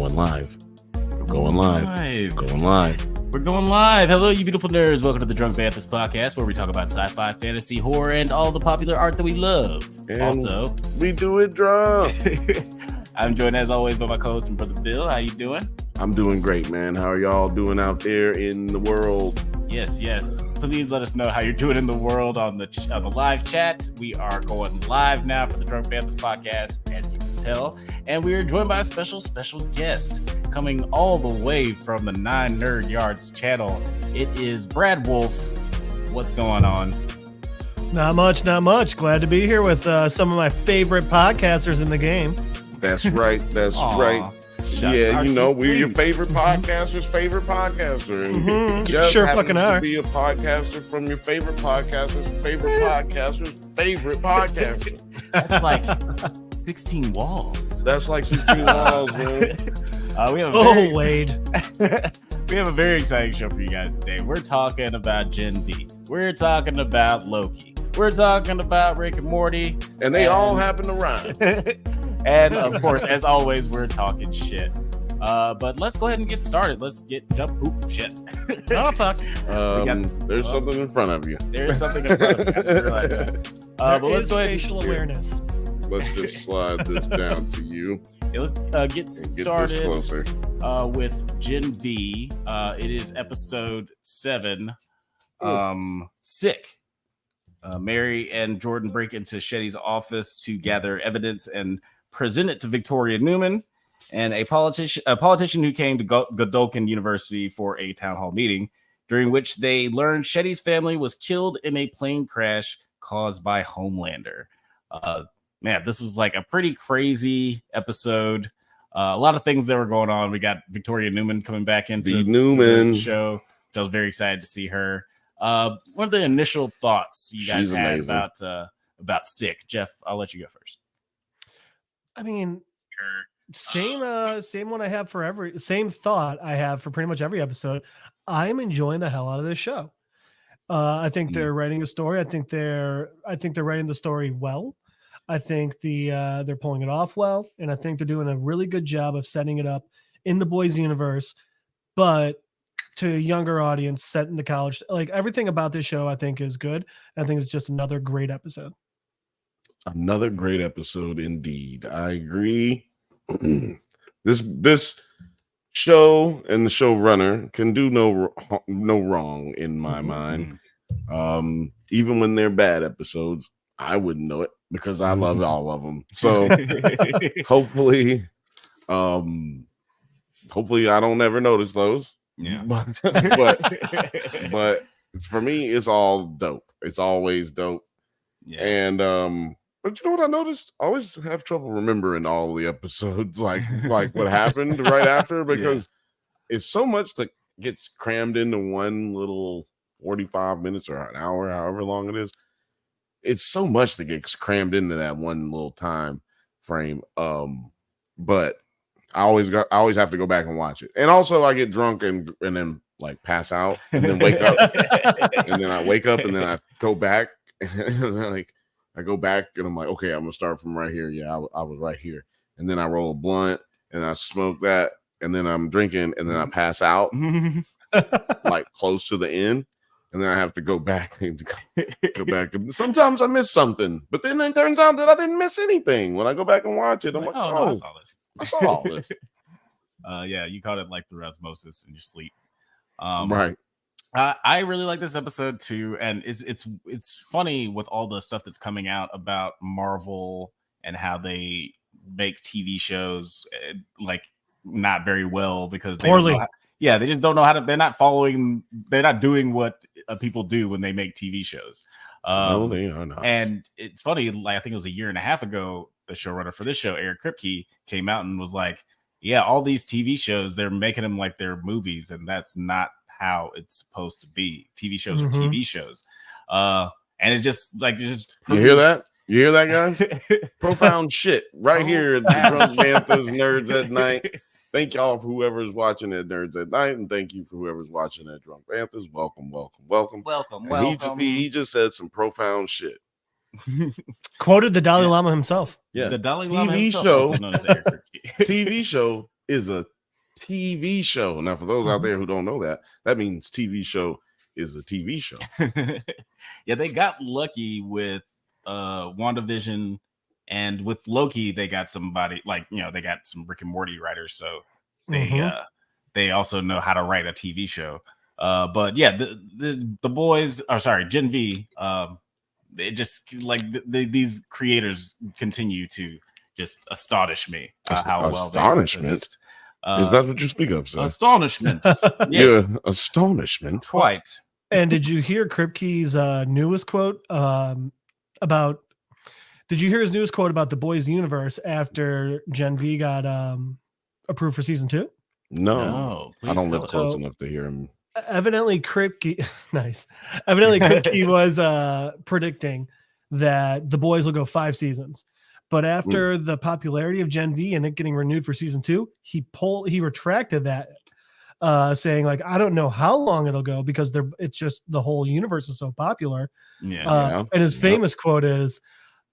Going live. Going live. Going live. We're going live. Hello, you beautiful nerds. Welcome to the Drunk Banthas podcast, where we talk about sci-fi, fantasy, horror, and all the popular art that we love. And also, we do it drunk. I'm joined as always by my co-host and brother Bill. How you doing? I'm doing great, man. How are y'all doing out there in the world? Yes. Please let us know how you're doing in the world on the live chat. We are going live now for the Drunk Banthas podcast, as you can tell, and we are joined by a special guest coming all the way from the 9 Nerd Yards channel. It is Brad Wolf. What's going on? Not much. Glad to be here with some of my favorite podcasters in the game. That's right. Right. Yeah, you know, we're your favorite podcaster's favorite podcaster. And Jeff sure happens fucking to are. be a podcaster from your favorite podcaster's favorite podcaster's favorite podcaster. That's like 16 walls. That's like 16 walls, man. We have Wade. We have a very exciting show for you guys today. We're talking about Gen V. We're talking about Loki. We're talking about Rick and Morty. And they all happen to rhyme. And of course, as always, we're talking shit. But let's go ahead and get started. Let's shit. Oh, fuck. There's something in front of you. There's something in front of you. I realize that. But let's go ahead. Facial awareness. Let's just slide this down to you. Yeah, let's get started with Gen V. It is episode 7. Sick. Mary and Jordan break into Shetty's office to gather evidence and present it to Victoria Newman, and a politician who came to Godolphin University for a town hall meeting, during which they learned Shetty's family was killed in a plane crash caused by Homelander. Man, this is like a pretty crazy episode. A lot of things that were going on. We got Victoria Newman coming back into the show, which I was very excited to see her. What are the initial thoughts you guys had about Sick? Jeff, I'll let you go first. I mean, same thought I have for pretty much every episode. I'm enjoying the hell out of this show. I think they're writing a story. I think they're writing the story well. I think they're pulling it off well, and I think they're doing a really good job of setting it up in the boys' universe, but to a younger audience set in the college. Like, everything about this show I think is good. I think it's just another great episode. Another great episode indeed. I agree. This show and the showrunner can do no wrong in my mind. Even when they're bad episodes, I wouldn't know it because I love all of them. So hopefully I don't ever notice those. Yeah, but for me, it's all dope. It's always dope. Yeah. And but you know what I noticed? I always have trouble remembering all the episodes, like what happened right after, because it's so much that gets crammed into one little 45 minutes or an hour, however long it is. It's so much that gets crammed into that one little time frame. But I always have to go back and watch it. And also I get drunk and then like pass out and then wake up. And then I wake up and then I go back and I go back and I'm like, okay, I'm gonna start from right here. Yeah, I was right here. And then I roll a blunt and I smoke that, and then I'm drinking and then I pass out like close to the end. And then I have to go back and go back. Sometimes I miss something, but then it turns out that I didn't miss anything. When I go back and watch it, I'm like, no, I saw this. I saw all this. Yeah, you caught it like through osmosis in your sleep. Right. I really like this episode too, and it's funny with all the stuff that's coming out about Marvel and how they make TV shows like not very well because they poorly. They just don't know how to. They're not doing what people do when they make TV shows. No, they are not. And it's funny, like I think it was a year and a half ago, the showrunner for this show, Eric Kripke, came out and was like, yeah, all these TV shows, they're making them like they're movies, and that's not how it's supposed to be. TV shows are TV shows. And it's just like, you hear that? You hear that, guys? Profound shit right here at the Drunk Banthas Nerds at Night. Thank y'all for whoever's watching at Nerds at Night, and thank you for whoever's watching at Drunk Banthas. Welcome. He just said some profound shit. Quoted the Dalai Lama himself. Yeah, the Dalai Lama TV himself, show. known as Eric Kripke. TV show is a TV show. Now, for those out there who don't know that, that means TV show is a TV show. Yeah, they got lucky with WandaVision, and with Loki, they got somebody like, they got some Rick and Morty writers, so they also know how to write a TV show. But yeah, the boys, Gen V, they just like these creators continue to just astonish me. How well astonishment. Is that what you speak of, sir? Astonishment. Yes. Yeah, astonishment. Quite. And did you hear Kripke's newest quote about? Did you hear his newest quote about the boys' universe after Gen V got approved for season 2? No, I don't live close enough to hear him. Evidently, Kripke, nice. Evidently, Kripke was predicting that the boys will go 5 seasons. But after the popularity of Gen V and it getting renewed for season 2, he retracted that, saying like, I don't know how long it'll go because it's just the whole universe is so popular. And his famous quote is,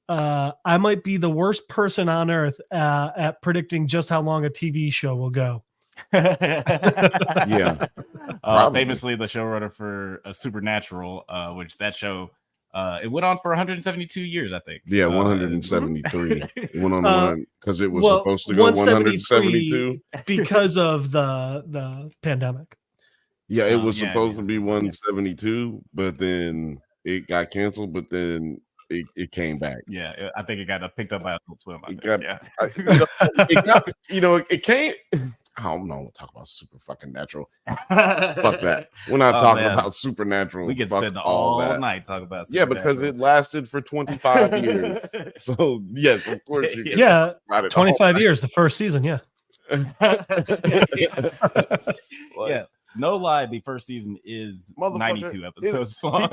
I might be the worst person on earth at predicting just how long a TV show will go. Yeah. Famously the showrunner for Supernatural, which that show it went on for 172 years, I think. Yeah, 173. It went on because it was supposed to go 172 because of the pandemic. Yeah, it was supposed to be 172, but then it got canceled. But then it came back. Yeah, I think it got picked up by Adult Swim. It came. I don't know. We'll talk about super fucking natural. Fuck that. We're not talking about Supernatural. We can spend all night talking about Supernatural. Yeah, because it lasted for 25 years. So yes, of course. Yeah, 25 years, the first season. Yeah. Yeah. No lie, the first season is 92 episodes long.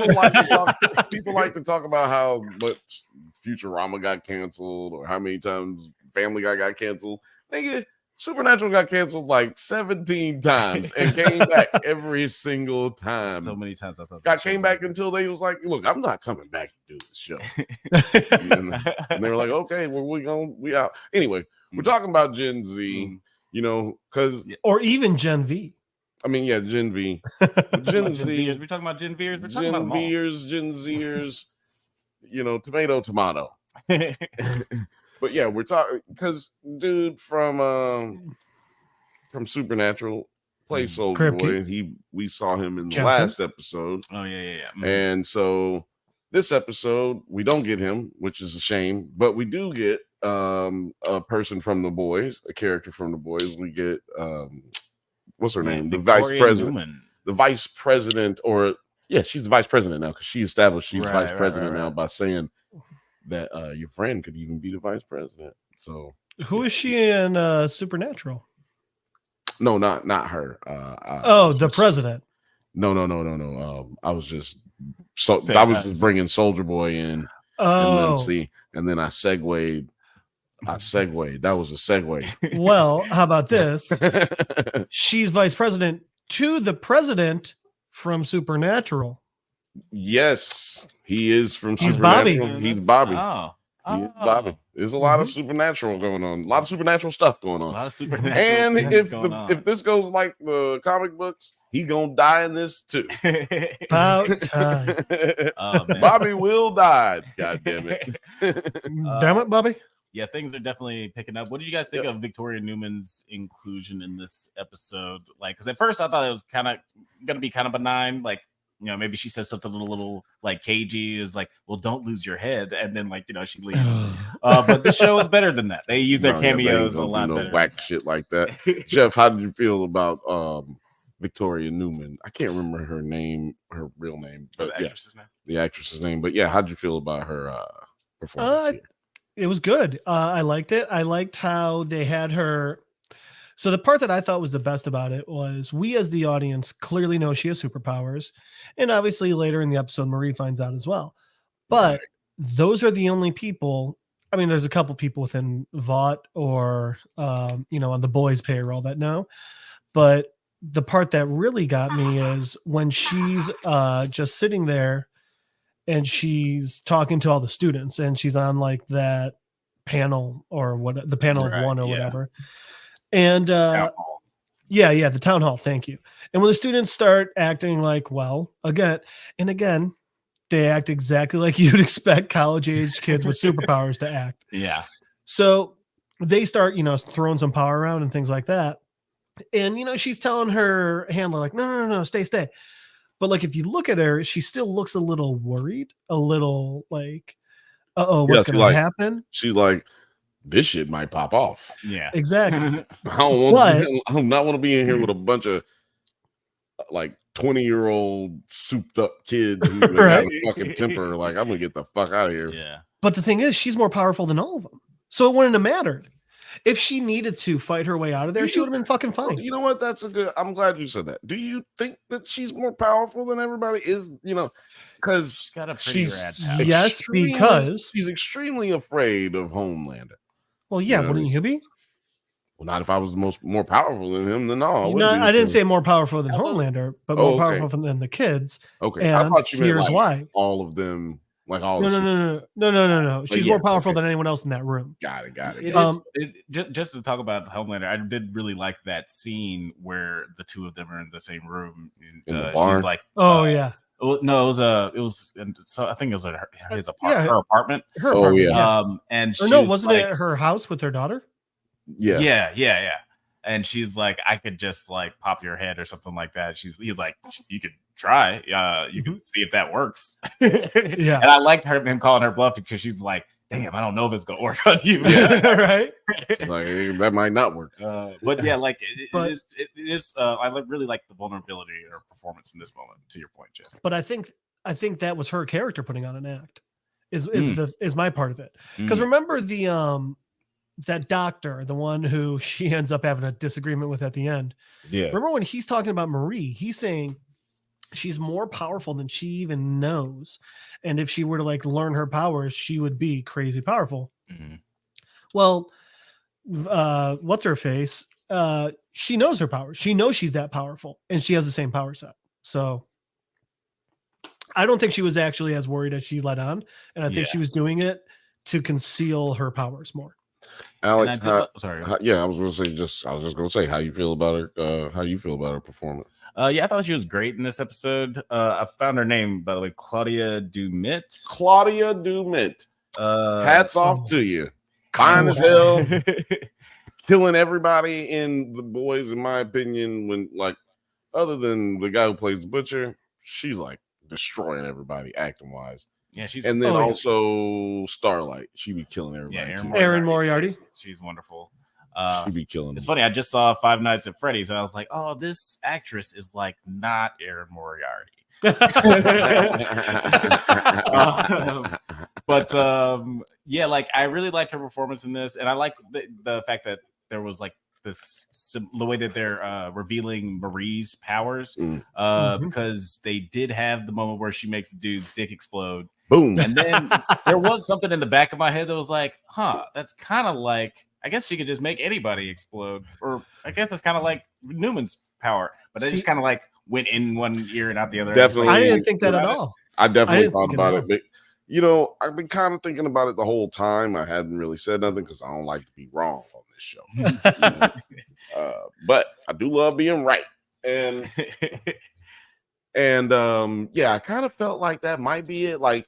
People like to talk about how much Futurama got canceled or how many times Family Guy got canceled. Nigga, Supernatural got canceled like 17 times and came back every single time. So many times I thought came back until they was like, look, I'm not coming back to do this show. and they were like, okay, well, we out. Anyway, we're talking about Gen Z, or even Gen V. I mean, yeah, Gen V. Gen Z. We're talking about Gen Vers. We're talking Gen about Vers, Gen Zers, tomato. But yeah, we're talking because dude from Supernatural plays Soldier Boy. We saw him in the last episode. Oh yeah. And so this episode we don't get him, which is a shame. But we do get a person from the boys, a character from the boys. We get what's her name? The vice president. Newman. The vice president, she's the vice president now because she established she's vice president now by saying that your friend could even be the vice president. So who is she in Supernatural? No, not her. The president. No. I was just bringing Soldier Boy in. Oh, and then I segued. That was a segue. Well, how about this? She's vice president to the president from Supernatural. Yes, he is from He's Supernatural. Bobby. He's Bobby. Oh. He is Bobby. There's a lot of Supernatural going on. A lot of Supernatural stuff going on. A lot of Supernatural. And if this goes like the comic books, he gonna die in this too. About time. Bobby will die. God damn it. Damn it, Bobby. Yeah, things are definitely picking up. What did you guys think of Victoria Newman's inclusion in this episode? Like, because at first I thought it was kind of gonna be kind of benign, like, maybe she says something a little like cagey. It was like, well, don't lose your head. And then she leaves. But the show is better than that. They use their cameos a lot better. Whack shit like that. Jeff, how did you feel about Victoria Newman? I can't remember her real name. But the actress's name. The actress's name. But yeah, how did you feel about her performance here? It was good. I liked it. I liked how they had her. So the part that I thought was the best about it was we as the audience clearly know she has superpowers. And obviously later in the episode, Marie finds out as well. But those are the only people. I mean, there's a couple people within Vought or, on the boys' payroll that know. But the part that really got me is when she's just sitting there and she's talking to all the students and she's on like that panel or the panel of one or whatever. And the town hall. Thank you. And when the students start acting like, well, again, they act exactly like you'd expect college-age kids with superpowers to act. Yeah. So they start, throwing some power around and things like that. And, she's telling her handler, like, no, stay. But, like, if you look at her, she still looks a little worried, a little like, what's going to happen? She's like, this shit might pop off. Yeah. Exactly. I do not want to be in here with a bunch of, like, 20-year-old souped up kids who have a fucking temper. Like, I'm going to get the fuck out of here. Yeah. But the thing is, she's more powerful than all of them. So it wouldn't have mattered. If she needed to fight her way out of there, she would have been fucking fine. You know what? I'm glad you said that. Do you think that she's more powerful than everybody is? Because she's got a pretty rad power. Yes, because she's extremely afraid of Homelander. Well, yeah, wouldn't you be? Well, not if I was more powerful than him. Then no, I didn't say more powerful than Homelander, but more powerful than the kids. Okay, and I thought you meant here's why. All of them. Like all no. She's more powerful than anyone else in that room. Got it. Just to talk about Homelander, I did really like that scene where the two of them are in the same room. In the barn. Like, no, it was. So I think it was her apartment. Her apartment. Yeah. And wasn't it her house with her daughter? Yeah. And she's like, I could just like pop your head or something like that. He's like, you could try. You can see if that works. Yeah. And I liked him calling her bluff because she's like, damn, I don't know if it's gonna work on you. Right. Like that might not work. But yeah, like it is. I really like the vulnerability in her performance in this moment. To your point, Jeff. But I think that was her character putting on an act. Is my part of it. Because remember that doctor, the one who she ends up having a disagreement with at the end. Yeah. Remember when he's talking about Marie, he's saying she's more powerful than she even knows. And if she were to like learn her powers, she would be crazy powerful. Mm-hmm. Well, what's her face? She knows her powers. She knows she's that powerful and she has the same power set. So I don't think she was actually as worried as she let on. And I think she was doing it to conceal her powers more. Alex, I was just gonna say how you feel about her. How you feel about her performance? I thought she was great in this episode. I found her name, by the way, Claudia Dumit. Hats off to you. Fine as hell. Killing everybody in The Boys, in my opinion. When like, other than the guy who plays the Butcher, she's like destroying everybody acting wise. Yeah, she's and then also Starlight. She be killing everybody. Yeah, Erin Moriarty. She's wonderful. She be killing. It's funny. I just saw Five Nights at Freddy's, and I was like, "Oh, this actress is like not Erin Moriarty." Yeah, like I really liked her performance in this, and I like the fact that there was like the way that they're revealing Marie's powers, because they did have the moment where she makes the dude's dick explode. Boom. And then there was something in the back of my head that was like, that's kind of like, I guess she could just make anybody explode. Or I guess that's kind of like Newman's power. But they just kind of like went in one ear and out the other. Definitely. I didn't think that at all. I definitely thought about it. But, I've been kind of thinking about it the whole time. I hadn't really said nothing because I don't like to be wrong on this show. But I do love being right. And I kind of felt like that might be it. Like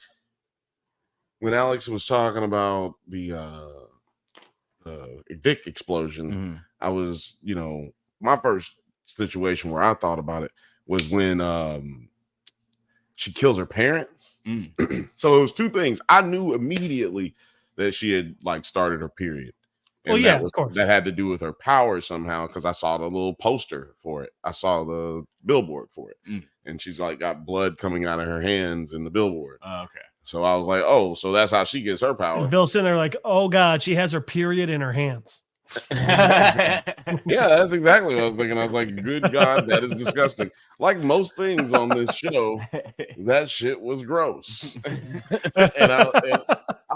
when Alex was talking about the dick explosion, I was, my first situation where I thought about it was when she kills her parents. So it was two things. I knew immediately that she had like started her period. And of course. That had to do with her power somehow because I saw the little poster for it. I saw the billboard for it. And she's like got blood coming out of her hands in the billboard. Okay. So I was like, so that's how she gets her power. And Bill's sitting there like, oh God, she has her period in her hands. Yeah, that's exactly what I was thinking. I was like, good God, that is disgusting. Like most things on this show, that shit was gross. and I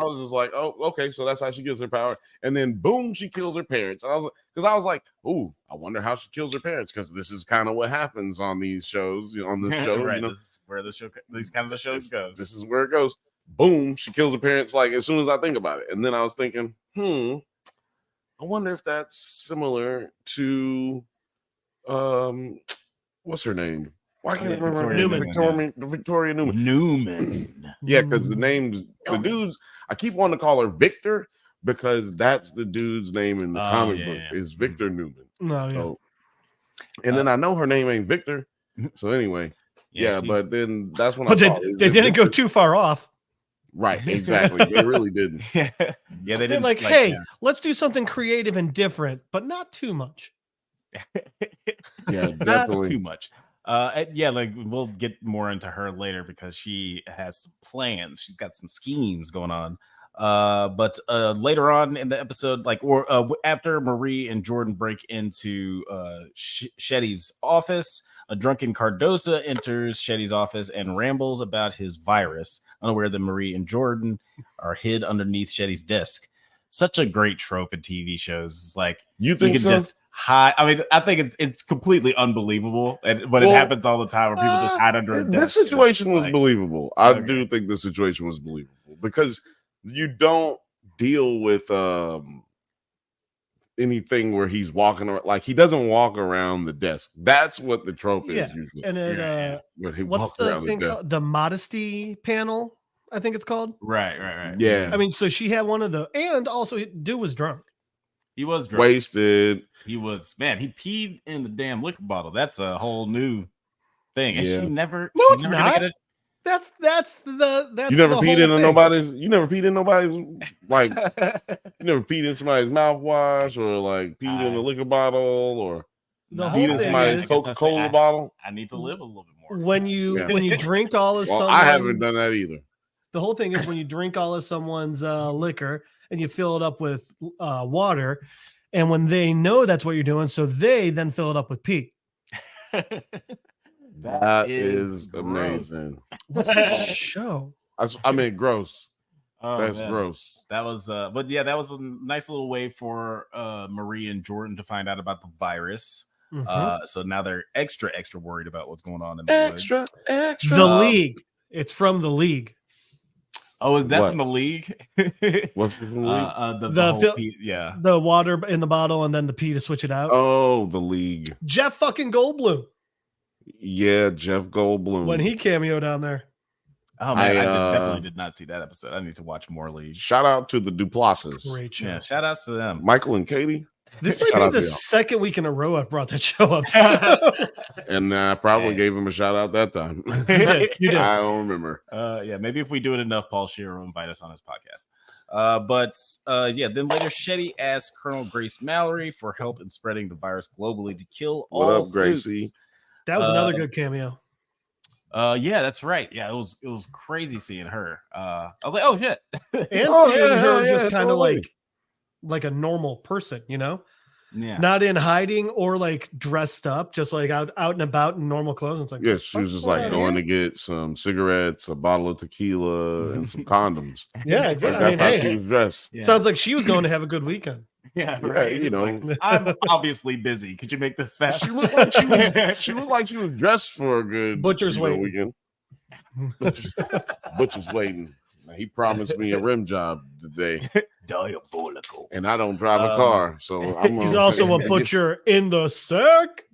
was just like, oh, okay, so that's how she gets her power. And then boom, she kills her parents. And I was like, ooh, I wonder how she kills her parents, because this is kind of what happens on these shows, on this show. Right, this is where these kind of the shows go. This is where it goes. Boom, she kills her parents like as soon as I think about it. And then I was thinking, I wonder if that's similar to what's her name? Why can't I remember her name? Victoria Newman. Yeah, because the names, the dudes, I keep wanting to call her Victor because that's the dude's name in the comic book is Victor Newman. And then I know her name ain't Victor. So anyway, but then that's when they didn't go too far off. Right, exactly. They really didn't. They didn't. Like, hey, let's do something creative and different, but not too much. Yeah, definitely not too much. Like we'll get more into her later because she has some plans. She's got some schemes going on. But later on in the episode, after Marie and Jordan break into Shetty's office, a drunken Cardosa enters Shetty's office and rambles about his virus, unaware that Marie and Jordan are hid underneath Shetty's desk. Such a great trope in TV shows. It's like you can just hide. I mean, I think it's completely unbelievable, but it happens all the time where people just hide under a desk. This situation was believable. I do think the situation was believable because you don't deal with anything where he's walking around, like he doesn't walk around the desk. That's what the trope is usually. And then what's the thing called? The modesty panel, I think it's called. Right. Yeah. I mean, so she had one of the, and also dude was drunk. He was drunk. Wasted. He was, man, he peed in the damn liquor bottle. That's a whole new thing. And she never it's not. That's you never peed into nobody's. You never peed in nobody's, like you never peed in somebody's mouthwash or like peed in a liquor bottle or peed in somebody's Coca-Cola bottle. I need to live a little bit more. When you drink all of someone's, I haven't done that either. The whole thing is when you drink all of someone's liquor and you fill it up with water, and when they know that's what you're doing, so they then fill it up with pee. That is amazing. What's the show? I mean, gross. Oh, that's gross. That was, but yeah, that was a nice little way for Marie and Jordan to find out about the virus. So now they're extra worried about what's going on in the extra. The League. It's from the League. Oh, is that from the League? What's from the League? The water in the bottle and then the pee to switch it out. Oh, the League. Jeff fucking Goldblum. Yeah, Jeff Goldblum. When he cameoed down there. Oh man, I definitely did not see that episode. I need to watch more League. Shout out to the Duplass's. Great show. Yeah, shout outs to them. Michael and Cate. This might be the second week in a row I've brought that show up to. And I probably gave him a shout out that time. You did. I don't remember. Maybe if we do it enough, Paul Shearer will invite us on his podcast. Then later Shetty asked Colonel Grace Mallory for help in spreading the virus globally to kill all What up, Gracie? That was another good cameo. Yeah, that's right. Yeah, it was crazy seeing her. I was like, oh shit. And seeing her just kind of like a normal person, you know? Yeah. Not in hiding or like dressed up, just like out and about in normal clothes. It's like, yes, she was just like going to get some cigarettes, a bottle of tequila, and some condoms. Yeah, exactly. Like, that's how she was dressed. Yeah. Sounds like she was going to have a good weekend. Yeah, right. You know, I'm obviously busy. Could you make this fast? She looked like she was dressed for a good Butcher's waiting weekend. Butcher's waiting. He promised me a rim job today. Diabolical. And I don't drive a car, so he's also a butcher in the sack.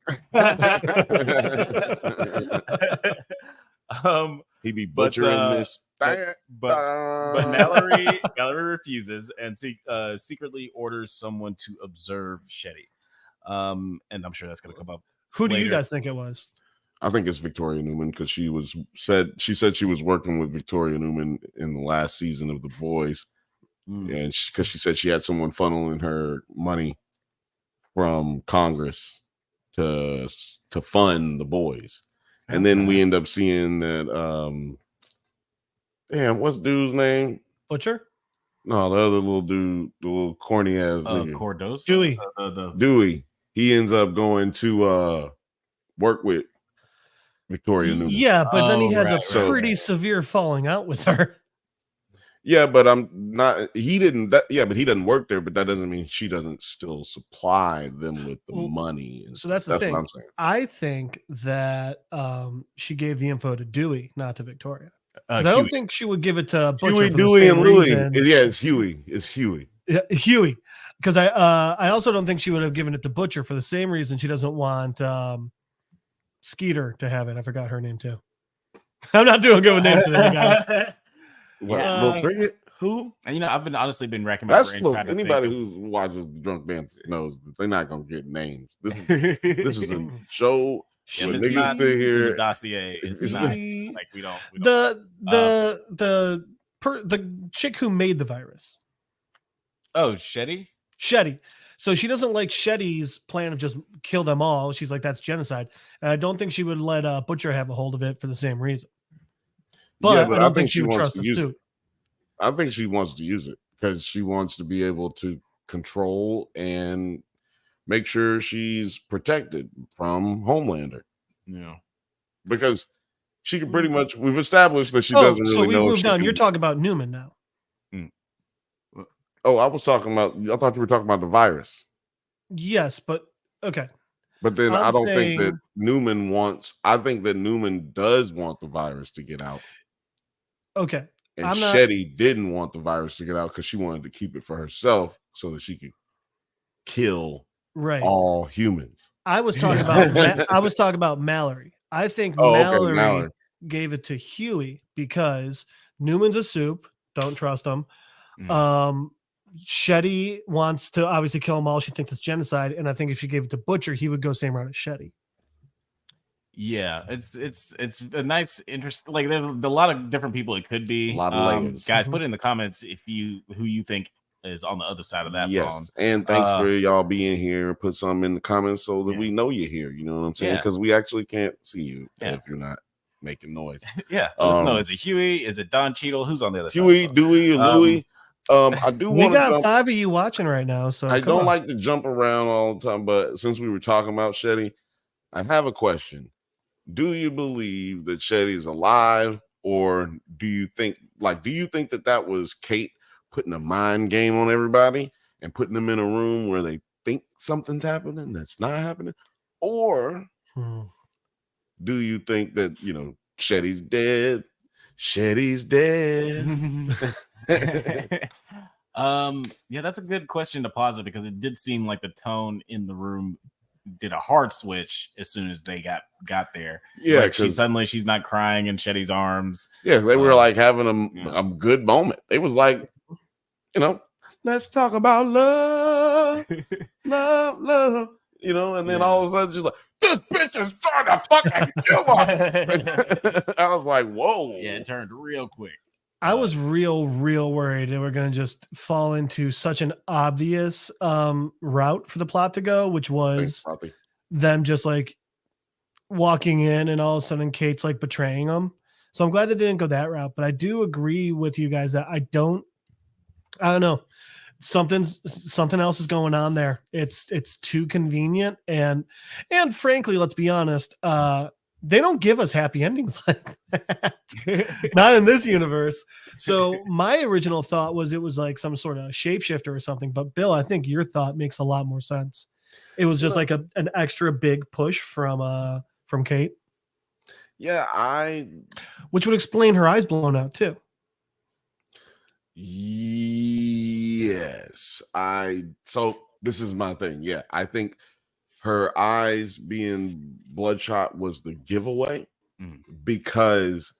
He be butchering this. But Mallory refuses and secretly orders someone to observe Shetty. And I'm sure that's going to come up. Who do you guys think it was? I think it's Victoria Newman because she said she was working with Victoria Newman in the last season of The Boys, and because she said she had someone funneling her money from Congress to fund The Boys, and then we end up seeing that. What's dude's name? Butcher? No, the other little dude, the little corny ass nigga. Cordosa? Dewey. Dewey. He ends up going to work with Victoria Newman. Yeah, but then he has a pretty severe falling out with her. Yeah, but I'm not. He didn't. But he doesn't work there. But that doesn't mean she doesn't still supply them with the money. So that's the thing. What I'm saying. I think that she gave the info to Dewey, not to Victoria. I don't think she would give it to Butcher. Dewey and Louie. Yeah, it's Huey. It's Huey. Yeah, Huey. because I also don't think she would have given it to Butcher for the same reason she doesn't want Skeeter to have it. I forgot her name too. I'm not doing good with names today, guys. Little Cricket? Who? And I've been racking my brain. Anybody who watches Drunk Banthas knows that they're not gonna get names. This is a show. Yeah, it's not here. The dossier. It's not like we don't. The chick who made the virus. Oh, Shetty. So she doesn't like Shetty's plan of just kill them all. She's like, that's genocide. And I don't think she would let Butcher have a hold of it for the same reason. But I don't think she would trust the suit. I think she wants to use it because she wants to be able to control and make sure she's protected from Homelander. Yeah. Because she can pretty much, we've established that she doesn't really know. So we moved on. You're talking about Newman now. Oh, I thought you were talking about the virus. Yes, but okay. But then I don't think that Newman I think that Newman does want the virus to get out. Okay. And Shetty didn't want the virus to get out because she wanted to keep it for herself so that she could kill all humans. I was talking about Mallory. I think Mallory gave it to Huey because Newman's a soup. Don't trust him. Shetty wants to obviously kill them all. She thinks it's genocide. And I think if she gave it to Butcher, he would go same route as Shetty. Yeah, it's a nice, interesting. Like there's a lot of different people it could be. A lot of layers. Guys, put in the comments who you think is on the other side of that phone. And thanks for y'all being here. Put some in the comments so that we know you're here. You know what I'm saying? Because we actually can't see you if you're not making noise. Yeah. No, is it Huey? Is it Don Cheadle? Who's on the other Huey, side? Dewey, or Louie? I do want to. We got 5 of you watching right now, so I don't like to jump around all the time. But since we were talking about Shetty, I have a question. Do you believe that Shetty's alive, or do you think that was Cate putting a mind game on everybody and putting them in a room where they think something's happening that's not happening? Or do you think that, Shetty's dead? Shetty's dead. Yeah, that's a good question to pause it because it did seem like the tone in the room did a hard switch as soon as they got there. Yeah, like she's not crying in Shetty's arms. Yeah, they were like having a good moment. It was like, let's talk about love, love, and then all of a sudden she's like, this bitch is trying to fucking kill her. I was like, whoa. Yeah, it turned real quick. I was real worried they were going to just fall into such an obvious route for the plot to go, which was them just like walking in and all of a sudden Kate's like betraying them. So I'm glad they didn't go that route, but I do agree with you guys that I don't know. Something else is going on there. It's too convenient. And frankly, let's be honest, they don't give us happy endings like that. Not in this universe. So my original thought was it was like some sort of shapeshifter or something. But Bill, I think your thought makes a lot more sense. It was just like an extra big push from Cate. Yeah, which would explain her eyes blown out too. Yes. So this is my thing. Yeah, I think her eyes being bloodshot was the giveaway because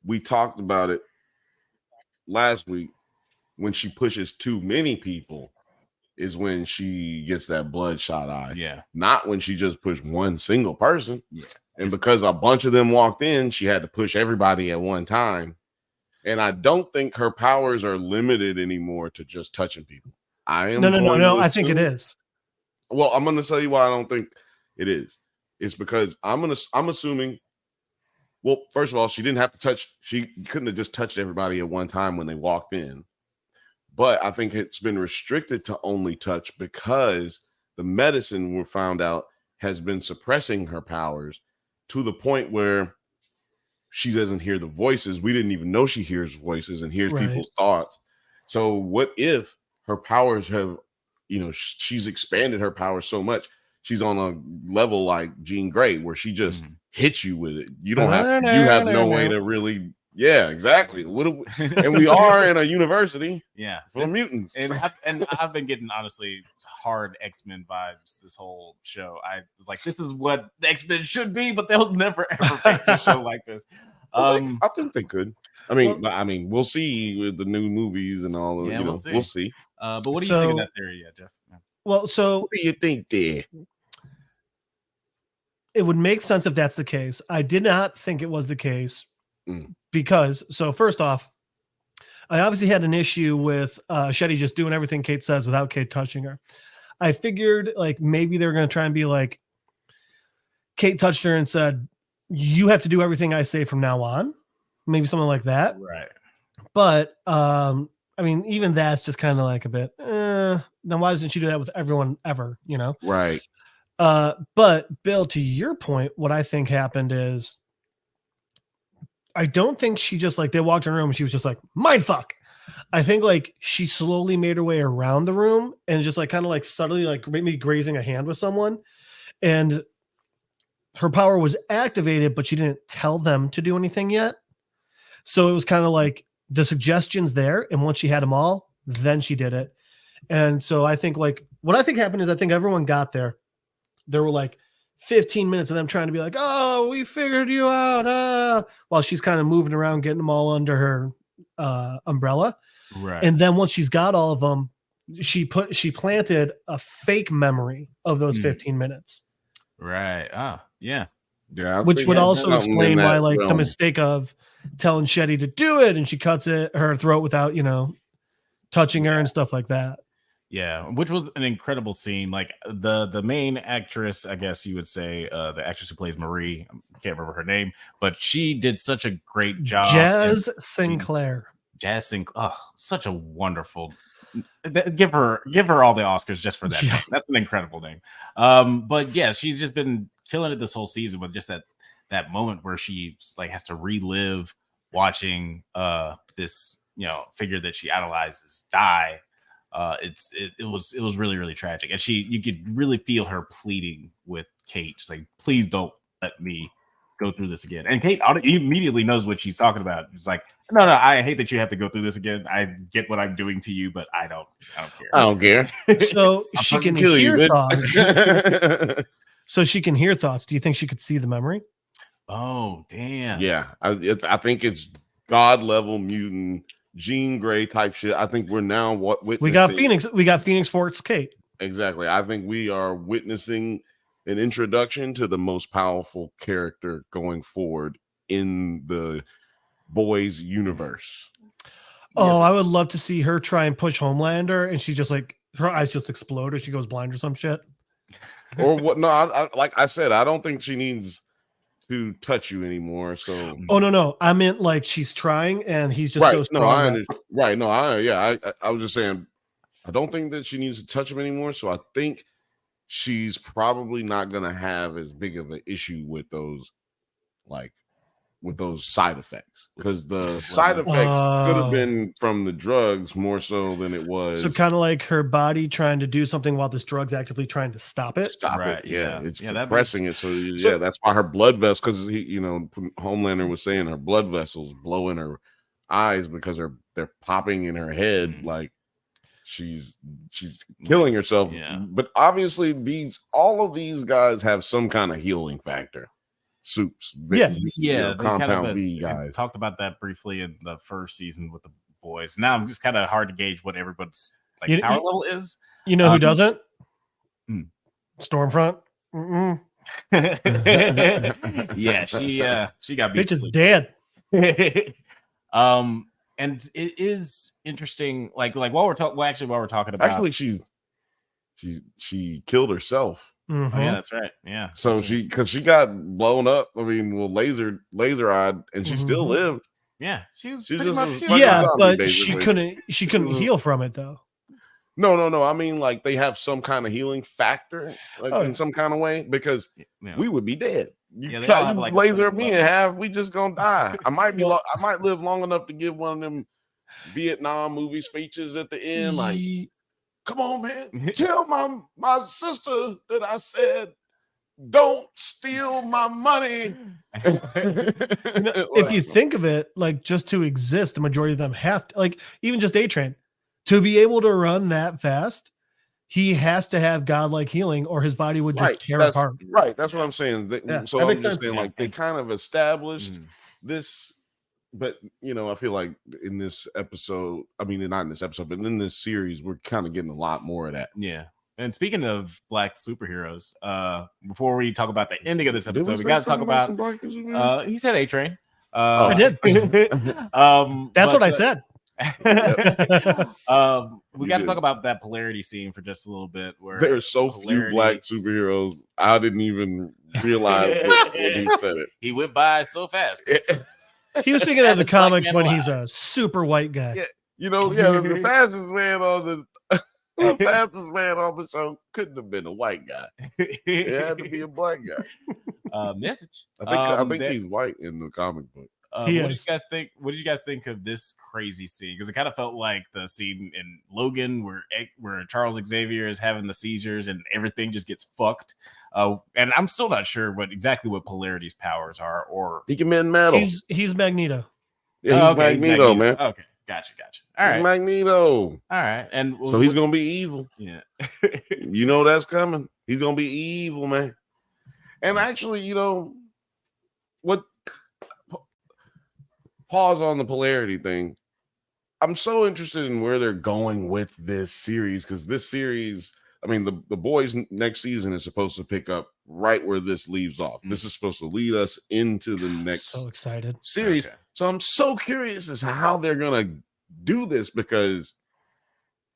we talked about it last week. When she pushes too many people is when she gets that bloodshot eye. Yeah. Not when she just pushed one single person. Yeah. And because a bunch of them walked in, she had to push everybody at one time. And I don't think her powers are limited anymore to just touching people. No. I think it is. Well, I'm going to tell you why I don't think it is. It's because I'm assuming. Well, first of all, she didn't have to touch. She couldn't have just touched everybody at one time when they walked in. But I think it's been restricted to only touch because the medicine we found out has been suppressing her powers to the point where she doesn't hear the voices. We didn't even know she hears voices and hears people's thoughts. So what if her powers have, she's expanded her powers so much. She's on a level like Jean Grey where she just hits you with it. You don't have, you have no way to really Yeah, exactly. And we are in a university. Yeah, full of mutants. And I've been getting honestly hard X-Men vibes this whole show. I was like, this is what the X-Men should be, but they'll never ever make a show like this. I think they could. I mean, we'll see with the new movies and all. Yeah, we'll see. But what do you think of that theory, Jeff? Well, so what do you think there? It would make sense if that's the case. I did not think it was the case because, so first off, I obviously had an issue with Shetty just doing everything Cate says without Cate touching her. I figured like maybe they're going to try and be like, Cate touched her and said, you have to do everything I say from now on. Maybe something like that. Right. But I mean, even that's just kind of like a bit, then why doesn't she do that with everyone ever, you know? Right. But Bill, to your point, what I think happened is I don't think she just like, they walked in her room and she was just like, mind fuck. I think like she slowly made her way around the room and just like kind of like subtly like maybe grazing a hand with someone. And her power was activated, but she didn't tell them to do anything yet. So it was kind of like the suggestions there. And once she had them all, then she did it. And so I think like what I think happened is I think everyone got there. There were like 15 minutes of them trying to be like, oh, we figured you out. While she's kind of moving around, getting them all under her umbrella. Right. And then once she's got all of them, she planted a fake memory of those 15 minutes. Right. Oh, yeah. Yeah. Which would also explain why like the mistake of telling Shetty to do it and she cuts her throat without, you know, touching her and stuff like that. Yeah, which was an incredible scene. Like the main actress, I guess you would say, the actress who plays Marie, I can't remember her name, but she did such a great job. Jazz Sinclair. Oh, such a wonderful. Give her all the Oscars just for that. Yeah. Name. That's an incredible name. But yeah, she's just been killing it this whole season with just that moment where she like has to relive watching this, you know, figure that she idolizes die. It was really, really tragic. And you could really feel her pleading with Cate. She's like, please don't let me go through this again. And Cate immediately knows what she's talking about. She's like, no, I hate that you have to go through this again. I get what I'm doing to you, but I don't care. I don't care. So she can hear thoughts. So she can hear thoughts. Do you think she could see the memory? Oh, damn. Yeah. I think it's God level mutant Jean Grey type shit. I think we're now we got Phoenix Force Cate. Exactly. I think we are witnessing an introduction to the most powerful character going forward in the boys universe. Oh, I would love to see her try and push Homelander and she just like her eyes just explode or she goes blind or some shit. Or what? No, I like I said, I don't think she needs to touch you anymore. So no, I meant like she's trying and he's just right. so strong. No, I understand. Right. No, I was just saying I don't think that she needs to touch him anymore. So I think she's probably not gonna have as big of an issue with those side effects, because the side effects could have been from the drugs more so than it was. So kind of like her body trying to do something while this drug's actively trying to stop it. Right, yeah. It's compressing it. So that's why her blood vessels, because Homelander was saying her blood vessels blow in her eyes because they're popping in her head, like she's killing herself. Yeah. But obviously all of these guys have some kind of healing factor. Soups, compound V guys talked about that briefly in the first season with the boys. Now I'm just kind of hard to gauge what everybody's power level is. You know who doesn't? Stormfront. Yeah, she got beat. Bitch is dead. And it is interesting. Like while we're talking about, she killed herself. Mm-hmm. Oh, yeah, that's right. Yeah. So because she got blown up. I mean, laser eyed, and she still lived. Yeah, she's pretty much zombie, but basically. she couldn't heal from it though. No. I mean, like they have some kind of healing factor, in some kind of way, because we would be dead. You laser me in half, we just gonna die. I might live long enough to give one of them Vietnam movie speeches at the end, like. Come on, man. Tell my sister that I said don't steal my money. If you think of it, like just to exist, the majority of them have to, like even just A-Train, to be able to run that fast, he has to have godlike healing or his body would just tear apart. Right. That's what I'm saying. So I'm just saying, like, they kind of established this, but I feel like in this episode, I mean, not in this episode, but in this series, we're kind of getting a lot more of that. Yeah. And speaking of black superheroes, before we talk about the ending of this episode, we got to talk about. He said A-Train. I did. That's what I said. We got to talk about that polarity scene for just a little bit. Where there's so few black superheroes, I didn't even realize when he said it. He went by so fast. He was thinking of the comics when he's a super white guy. Yeah, the fastest man on the show couldn't have been a white guy. It had to be a black guy. Message. I think he's white in the comic book. What did you guys think? What did you guys think of this crazy scene? Because it kind of felt like the scene in Logan where Charles Xavier is having the seizures and everything just gets fucked. And I'm still not sure exactly what Polarity's powers are. Or he can mend metal. He's Magneto. Yeah, he's Magneto, man. Okay, gotcha. All right, Magneto. All right, and so he's gonna be evil. Yeah, that's coming. He's gonna be evil, man. And actually, what? Pause on the polarity thing. I'm so interested in where they're going with this series, because this series, I mean, the boys next season is supposed to pick up right where this leaves off. This is supposed to lead us into the next series. Okay. So I'm so curious as to how they're gonna do this, because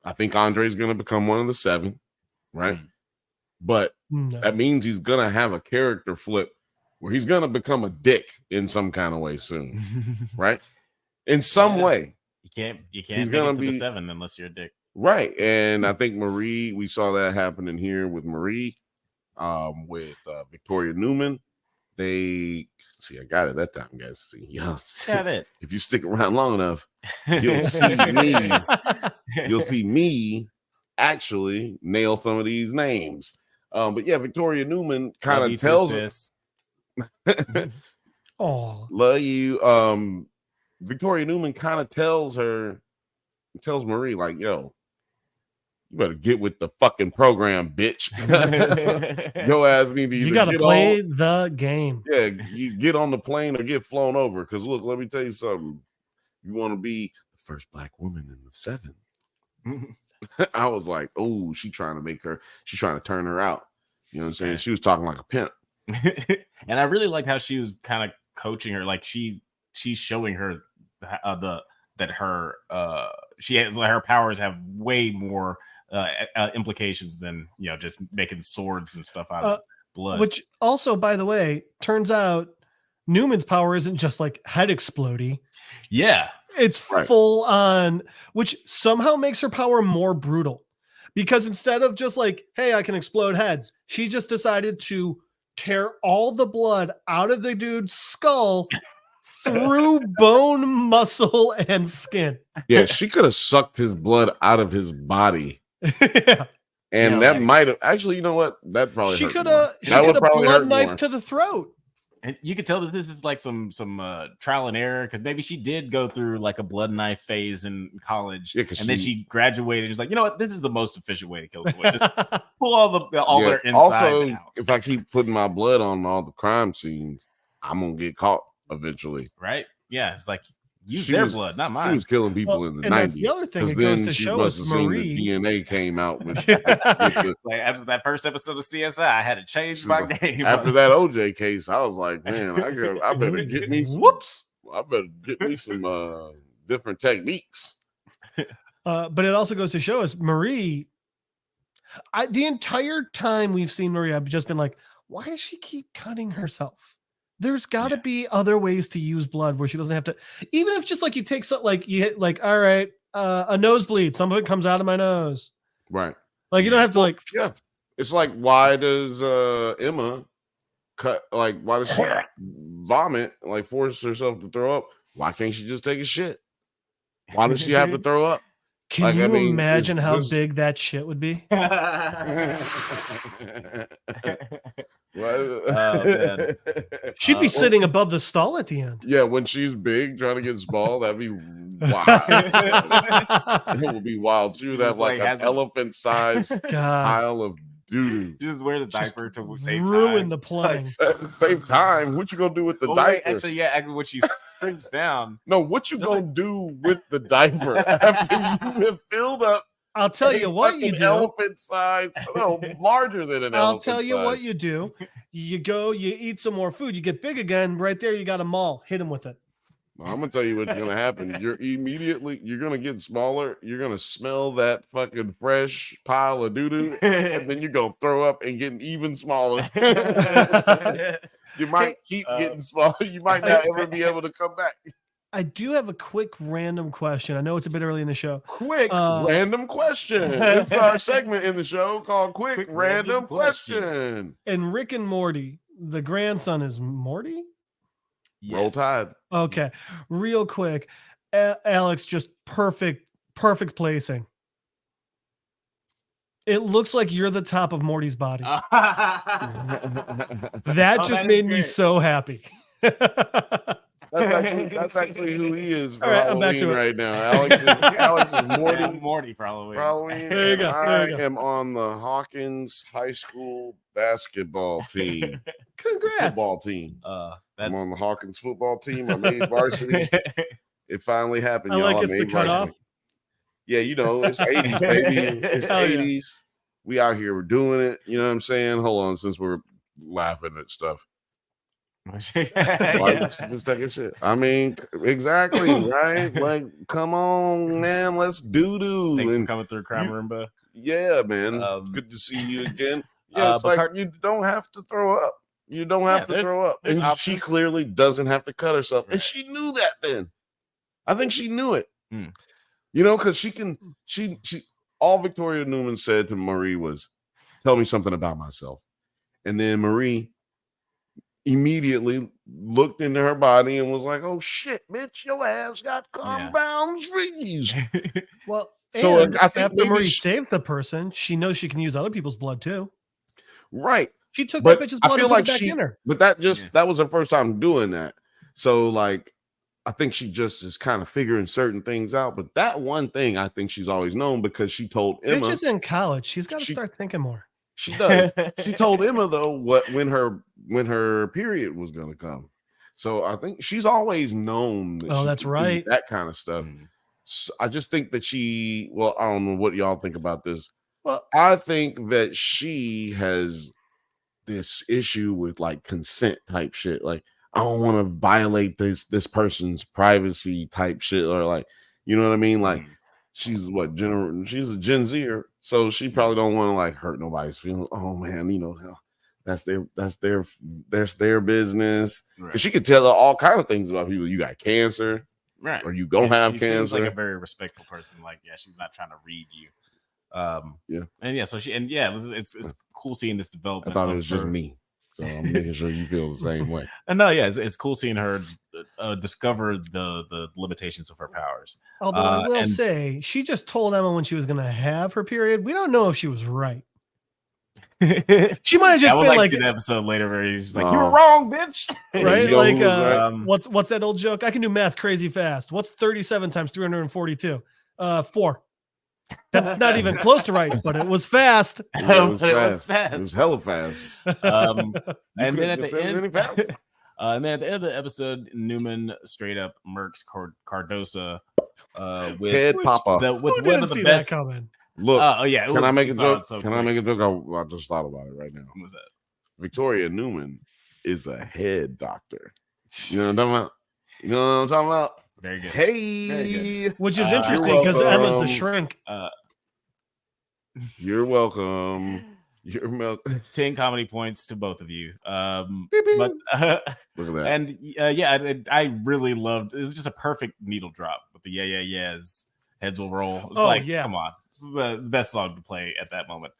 I think Andre's gonna become one of the 7, right? But that means he's gonna have a character flip where he's gonna become a dick in some kind of way soon, right? In some way. You can't make it to the 7 unless you're a dick. Right. And I think Marie, we saw that happening here with Marie, with Victoria Newman. I got it that time, guys. See, got it. If you stick around long enough, you'll see me. You'll see me actually nail some of these names. But yeah, Victoria Newman kind of tells us. Oh, love you. Victoria Newman kind of tells Marie, like, yo, you better get with the fucking program, bitch. Yo ass need to you gotta play the game. Yeah, you get on the plane or get flown over. Because look, let me tell you something. You want to be the first black woman in the 7. I was like, oh, she's trying to turn her out. You know what I'm saying? She was talking like a pimp. And I really liked how she was kind of coaching her, like she's showing her that her powers have way more implications than just making swords and stuff out of blood. Which also, by the way, turns out Newman's power isn't just like head explodey. Yeah, it's full on, which somehow makes her power more brutal, because instead of just like, hey, I can explode heads, she just decided to tear all the blood out of the dude's skull through bone, muscle, and skin. Yeah, she could have sucked his blood out of his body. Yeah. And that might have actually, you know what? That probably she could have blood knife to the throat. And you could tell that this is like some trial and error, because maybe she did go through like a blood knife phase in college, and then she graduated. She's like, you know what? This is the most efficient way to kill someone. Just pull all their insides also, out. If I keep putting my blood on all the crime scenes, I'm gonna get caught eventually. right? Yeah, it's like use their blood, not mine. She was killing people in the 90s. The other thing that goes to show us Marie. The DNA came out with like after that first episode of CSI, I had to change my name. After that OJ case, I was like, man, I better get me some, I better get me some different techniques. But it also goes to show us Marie. The entire time we've seen Marie, I've just been like, why does she keep cutting herself? There's got to be other ways to use blood where she doesn't have to, even if just like you take something, like you hit, like, all right, a nosebleed, some of it comes out of my nose. Right. Like you don't have to like, yeah. It's like, why does Emma cut, like, why does she vomit, like force herself to throw up? Why can't she just take a shit? Why does she have to throw up? Can you imagine how big that shit would be? Yeah, Man. She'd be sitting above the stall at the end. Yeah, when she's big, trying to get small, that'd be wild. It would be wild. She would have like an elephant-sized pile of doo-doo. She just wears a diaper to save ruin time. the plumbing. At the same time, what you gonna do with the diaper? Actually, when she shrinks down. No, what you gonna do with the diaper after you have filled up? I'll tell you what you do. Elephant size, larger than an elephant. I'll tell you what you do. You go, you eat some more food, you get big again. Right there, you got a maul. Hit him with it. Well, I'm gonna tell you what's gonna happen. You're gonna get smaller. You're gonna smell that fucking fresh pile of doo-doo, and then you're gonna throw up and get even smaller. You might keep getting smaller. You might not ever be able to come back. I do have a quick random question. I know it's a bit early in the show. Quick random question. It's our segment in the show called Quick Random Question. And Rick and Morty, the grandson is Morty? Yes. Roll Tide. Okay. Real quick. Alex, just perfect placing. It looks like you're the top of Morty's body. That just made me so happy. That's actually who he is for right, Halloween right now. Alex is Morty for Halloween. There you go. I am on the Hawkins High School basketball team. Congrats. Football team. I'm on the Hawkins football team. I made varsity. It finally happened, y'all. I made varsity. Yeah, it's 80s, baby. It's 80s. Yeah. We out here, we're doing it. You know what I'm saying? Hold on, since we're laughing at stuff. Let's take a shit. I mean, exactly, right? Like, come on, man, let's do. Thanks for coming through, Crime Roomba. Yeah, man. Good to see you again. Yeah, it's like you don't have to throw up. You don't have to throw up. And she clearly doesn't have to cut herself. Right. And she knew that then. I think she knew it. Because she all Victoria Newman said to Marie was, tell me something about myself. And then Marie immediately looked into her body and was like, oh shit, bitch, your ass got compound freeze. Well, so I think after Marie saves the person, she knows she can use other people's blood too. Right. She took that bitch's blood and put it back in her. But that was her first time doing that. So like I think she just is kind of figuring certain things out. But that one thing I think she's always known because she told Emma. Bitch is in college. She's got to start thinking more. She does. She told Emma though when her period was gonna come. So I think she's always known that that's right. That kind of stuff. So I just think that I don't know what y'all think about this. Well, I think that she has this issue with like consent type shit. Like, I don't want to violate this person's privacy type shit, or like, you know what I mean? Like, she's she's a Gen Zer, so she probably don't want to like hurt nobody's feelings. Oh man, that's their business. Right. She could tell her all kind of things about people. You got cancer, right? Or you don't have cancer. She's like a very respectful person. Like, she's not trying to read you. It's cool seeing this development. I thought it was just me, so I'm making sure you feel the same way. And no, it's cool seeing her discover the limitations of her powers. Although I will say, she just told Emma when she was going to have her period. We don't know if she was right. She might have just been like, see the episode later where he's like, you were wrong, bitch. Right? Like, what's that old joke? I can do math crazy fast. What's 37 times 342? 4. That's not even close to right, but it was fast. Yeah, it was fast. It was hella fast. And then at the end of the episode, Newman straight up murks Cardosa with Head Papa. With one of the best. Look, can I make a joke? I make a joke? I just thought about it right now. What's that? Victoria Newman is a head doctor. You know what I'm talking about? Very good. Hey, Very good. Which is interesting because Emma's the shrink. You're welcome. You're welcome. 10 comedy points to both of you. Beep, beep. But look at that. And I really loved. It was just a perfect needle drop with the yeahs. Heads will roll. It's come on. This is the best song to play at that moment.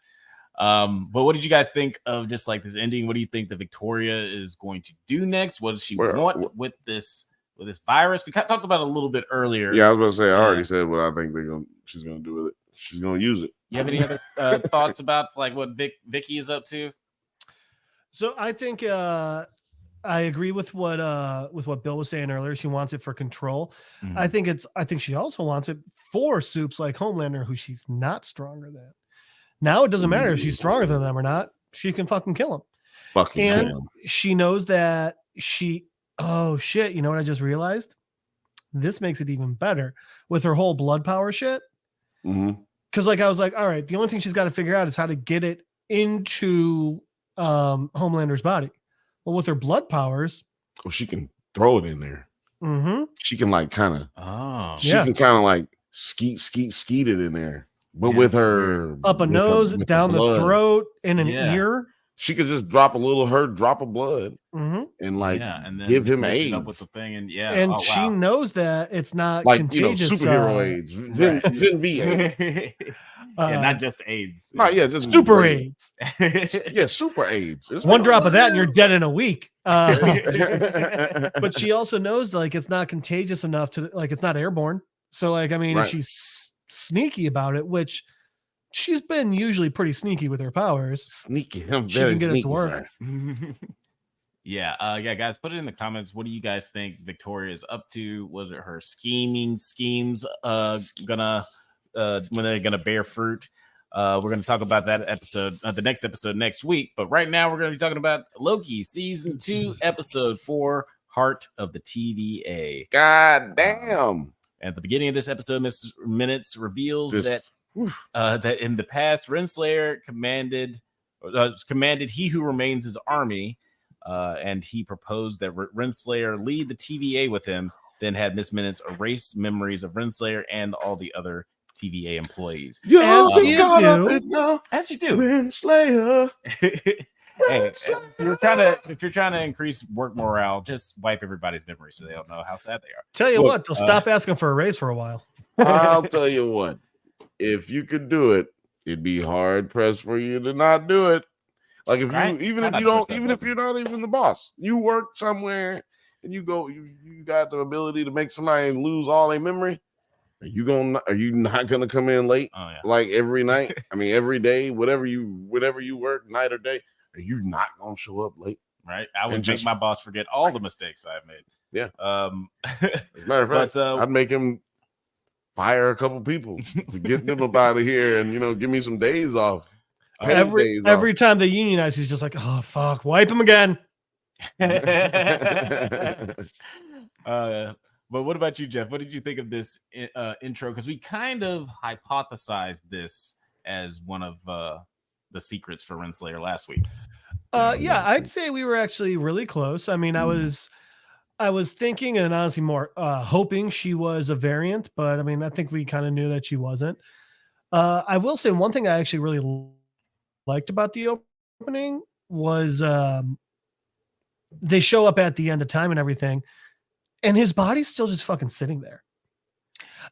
But what did you guys think of just like this ending? What do you think that Victoria is going to do next? What does she want with this virus? We talked about it a little bit earlier. Yeah, I was going to say, I already said what I think she's going to do with it. She's going to use it. You have any other thoughts about like what Vicky is up to? So I think I agree with what Bill was saying earlier. She wants it for control. Mhm. I think she also wants it for Soups like Homelander, who she's not stronger than. Now it doesn't matter if she's stronger than them or not. She can fucking kill him. Kill him. She knows that oh shit, you know what I just realized? This makes it even better with her whole blood power shit. Because like I was like, all right, the only thing she's got to figure out is how to get it into Homelander's body. Well, with her blood powers, she can throw it in there. She can like kind of can kind of like skeet it in there. But with her up a nose, down the throat, in an ear, she could just drop a drop of blood and like and then give him AIDS up with the thing, and she knows that it's not like contagious. Superhero AIDS, Gen V AIDS. Not just AIDS. Just super AIDS. Super AIDS. It's one drop of that and you're dead in a week. But she also knows like it's not contagious enough to like it's not airborne. So like I mean, if she's sneaky about it, which she's been usually pretty sneaky with her powers. She can get it to work. Guys, put it in the comments. What do you guys think Victoria is up to? Was it her schemes gonna when they're gonna bear fruit? We're gonna talk about that episode, the next episode next week. But right now we're gonna be talking about Loki season 2, episode 4, Heart of the TVA. God damn. At the beginning of this episode, Mr. Minutes reveals that in the past, Renslayer commanded He Who Remains his army, and he proposed that Renslayer lead the TVA with him, then had Miss Minutes erase memories of Renslayer and all the other TVA employees. As you do. Renslayer. Hey, if you're trying to increase work morale, just wipe everybody's memory so they don't know how sad they are. Tell you what, they'll stop asking for a raise for a while. I'll tell you what, if you could do it, it'd be hard pressed for you to not do it. Like if you if you're not even the boss, you work somewhere and you got the ability to make somebody lose all their memory. Are you not gonna come in late? Like every night? I mean, every day, whatever you work, night or day. Are you not gonna show up late? Right. I would make my boss forget all the mistakes I've made. Yeah. As a matter of fact, I'd make him fire a couple people to get them up out of here and give me some days off. Every time they unionize, he's just like, oh fuck, wipe him again. But what about you, Jeff? What did you think of this intro? Because we kind of hypothesized this as one of the secrets for Renslayer last week. I'd say we were actually really close. I mean, I was thinking and honestly more hoping she was a variant, but I mean, I think we kind of knew that she wasn't. I will say one thing I actually really liked about the opening was they show up at the end of time and everything, and his body's still just fucking sitting there.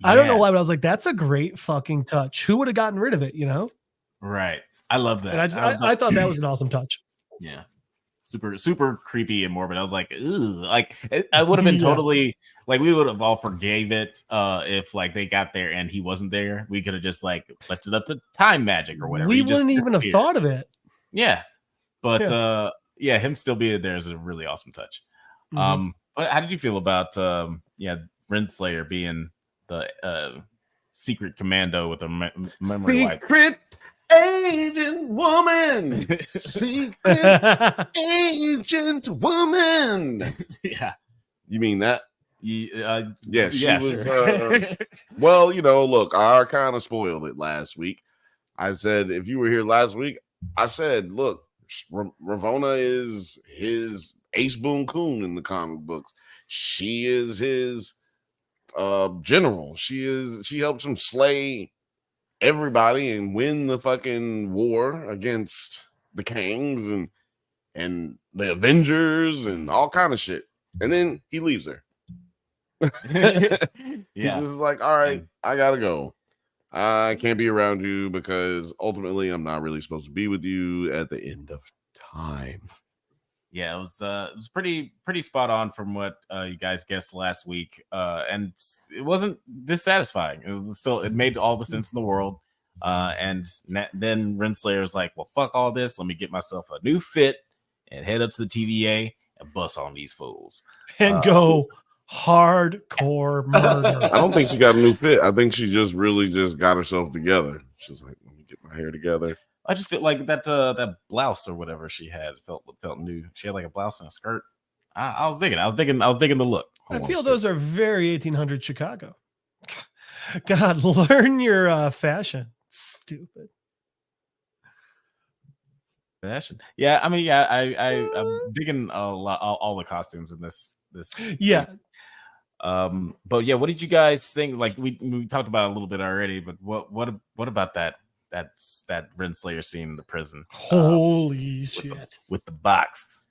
I don't know why, but I was like, that's a great fucking touch. Who would have gotten rid of it, Right. I love that. And I thought that was an awesome touch. Yeah. Super, super creepy and morbid. I was like, ooh, like I would have been totally like, we would have all forgave it if like they got there and he wasn't there. We could have just like left it up to time magic or whatever. We wouldn't even have thought of it. Yeah. But him still being there is a really awesome touch. But how did you feel about Renslayer being the secret commando with a memory wipe? Secret agent woman. Secret agent woman. Yeah. You mean that? She was. Sure. Well, look, I kind of spoiled it last week. I said, if you were here last week, I said, look, Ravonna is his Ace Boon Coon in the comic books. She is his general. She helps him slay everybody and win the fucking war against the Kangs and the Avengers and all kind of shit. And then he leaves her. He's just like, all right, I gotta go. I can't be around you because ultimately I'm not really supposed to be with you at the end of time. Yeah, it was pretty spot on from what you guys guessed last week, and it wasn't dissatisfying. It made all the sense in the world. And then Renslayer was like, "Well, fuck all this. Let me get myself a new fit and head up to the TVA and bust on these fools and go hardcore murder. I don't think she got a new fit. I think she just really just got herself together. She's like, let me get my hair together. I just feel like that blouse or whatever she had felt new. She had like a blouse and a skirt. I was digging the look. I feel those are very 1800 Chicago. God, learn your fashion. Stupid. Fashion. Yeah, I mean, yeah, I'm digging all the costumes in this. Yeah. Season. But yeah, what did you guys think? Like we talked about it a little bit already, but what about that Renslayer scene in the prison? Holy shit! With the box.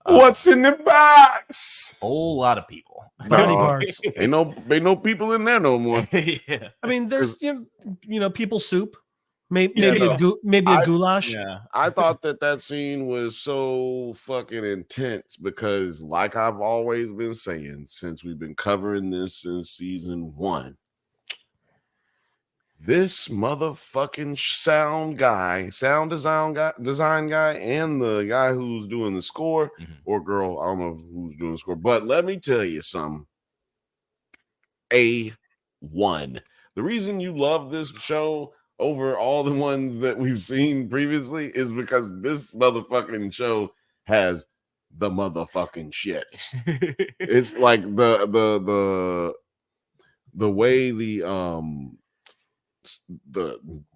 What's in the box? Whole lot of people. Body parts. Ain't no people in there no more. Yeah. I mean, there's you know people soup, maybe a goulash. Yeah. I thought that scene was so fucking intense because, like I've always been saying since we've been covering this since season 1, this motherfucking sound design guy, and the guy who's doing the score or girl, I don't know who's doing the score, but let me tell you something. A1. The reason you love this show over all the ones that we've seen previously is because this motherfucking show has the motherfucking shit. It's like the way the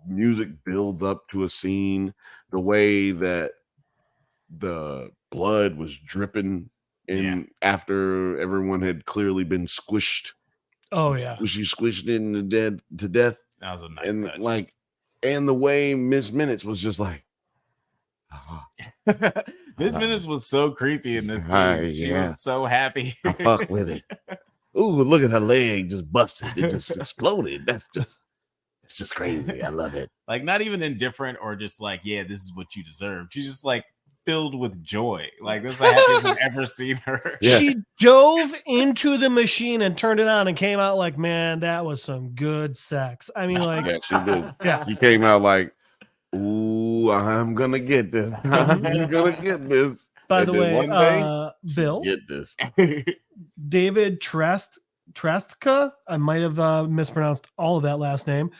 music build up to a scene, the way that the blood was dripping in after everyone had clearly been squished. Oh yeah, she squished in to death. That was a nice and touch. And the way Miss Minutes was just like, Miss Minutes was so creepy in this scene. She was so happy. I fuck with it. Ooh, look at her leg just busted. It just exploded. It's just crazy. I love it. Like not even indifferent or just like, yeah, this is what you deserve. She's just like filled with joy. Like this is the happiest I've ever seen her. Yeah. She dove into the machine and turned it on and came out like, man, that was some good sex. I mean, like, yeah, she did. Yeah, she came out like, ooh, I'm gonna get this. I'm gonna get this. By the way, Bill, get this. David Trastka, I might have mispronounced all of that last name.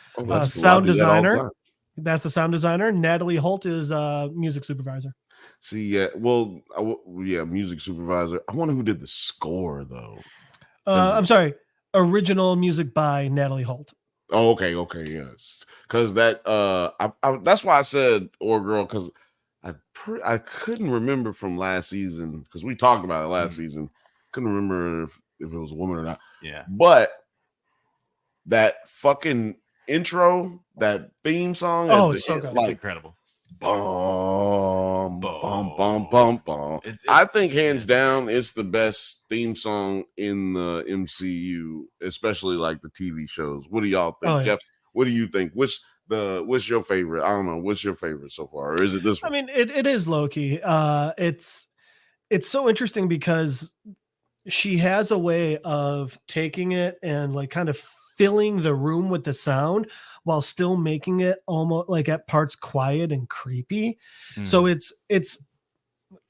Sound designer. That's the sound designer. Natalie Holt is music supervisor. See, yeah, well, music supervisor. I wonder who did the score though. I'm sorry, original music by Natalie Holt. Oh, okay, yes, because that that's why I said "or girl" because I couldn't remember from last season because we talked about it last season. Couldn't remember if it was a woman or not. Yeah, but that fucking intro, that theme song, it's so good. It's incredible. Bum, bum, bum, bum, bum. I think hands down, it's the best theme song in the MCU, especially like the TV shows. What do y'all think, Jeff? What do you think? What's your favorite? I don't know. What's your favorite so far? Or is it this one? I mean, it is Loki. It's so interesting because she has a way of taking it and like kind of filling the room with the sound while still making it almost like at parts quiet and creepy. So it's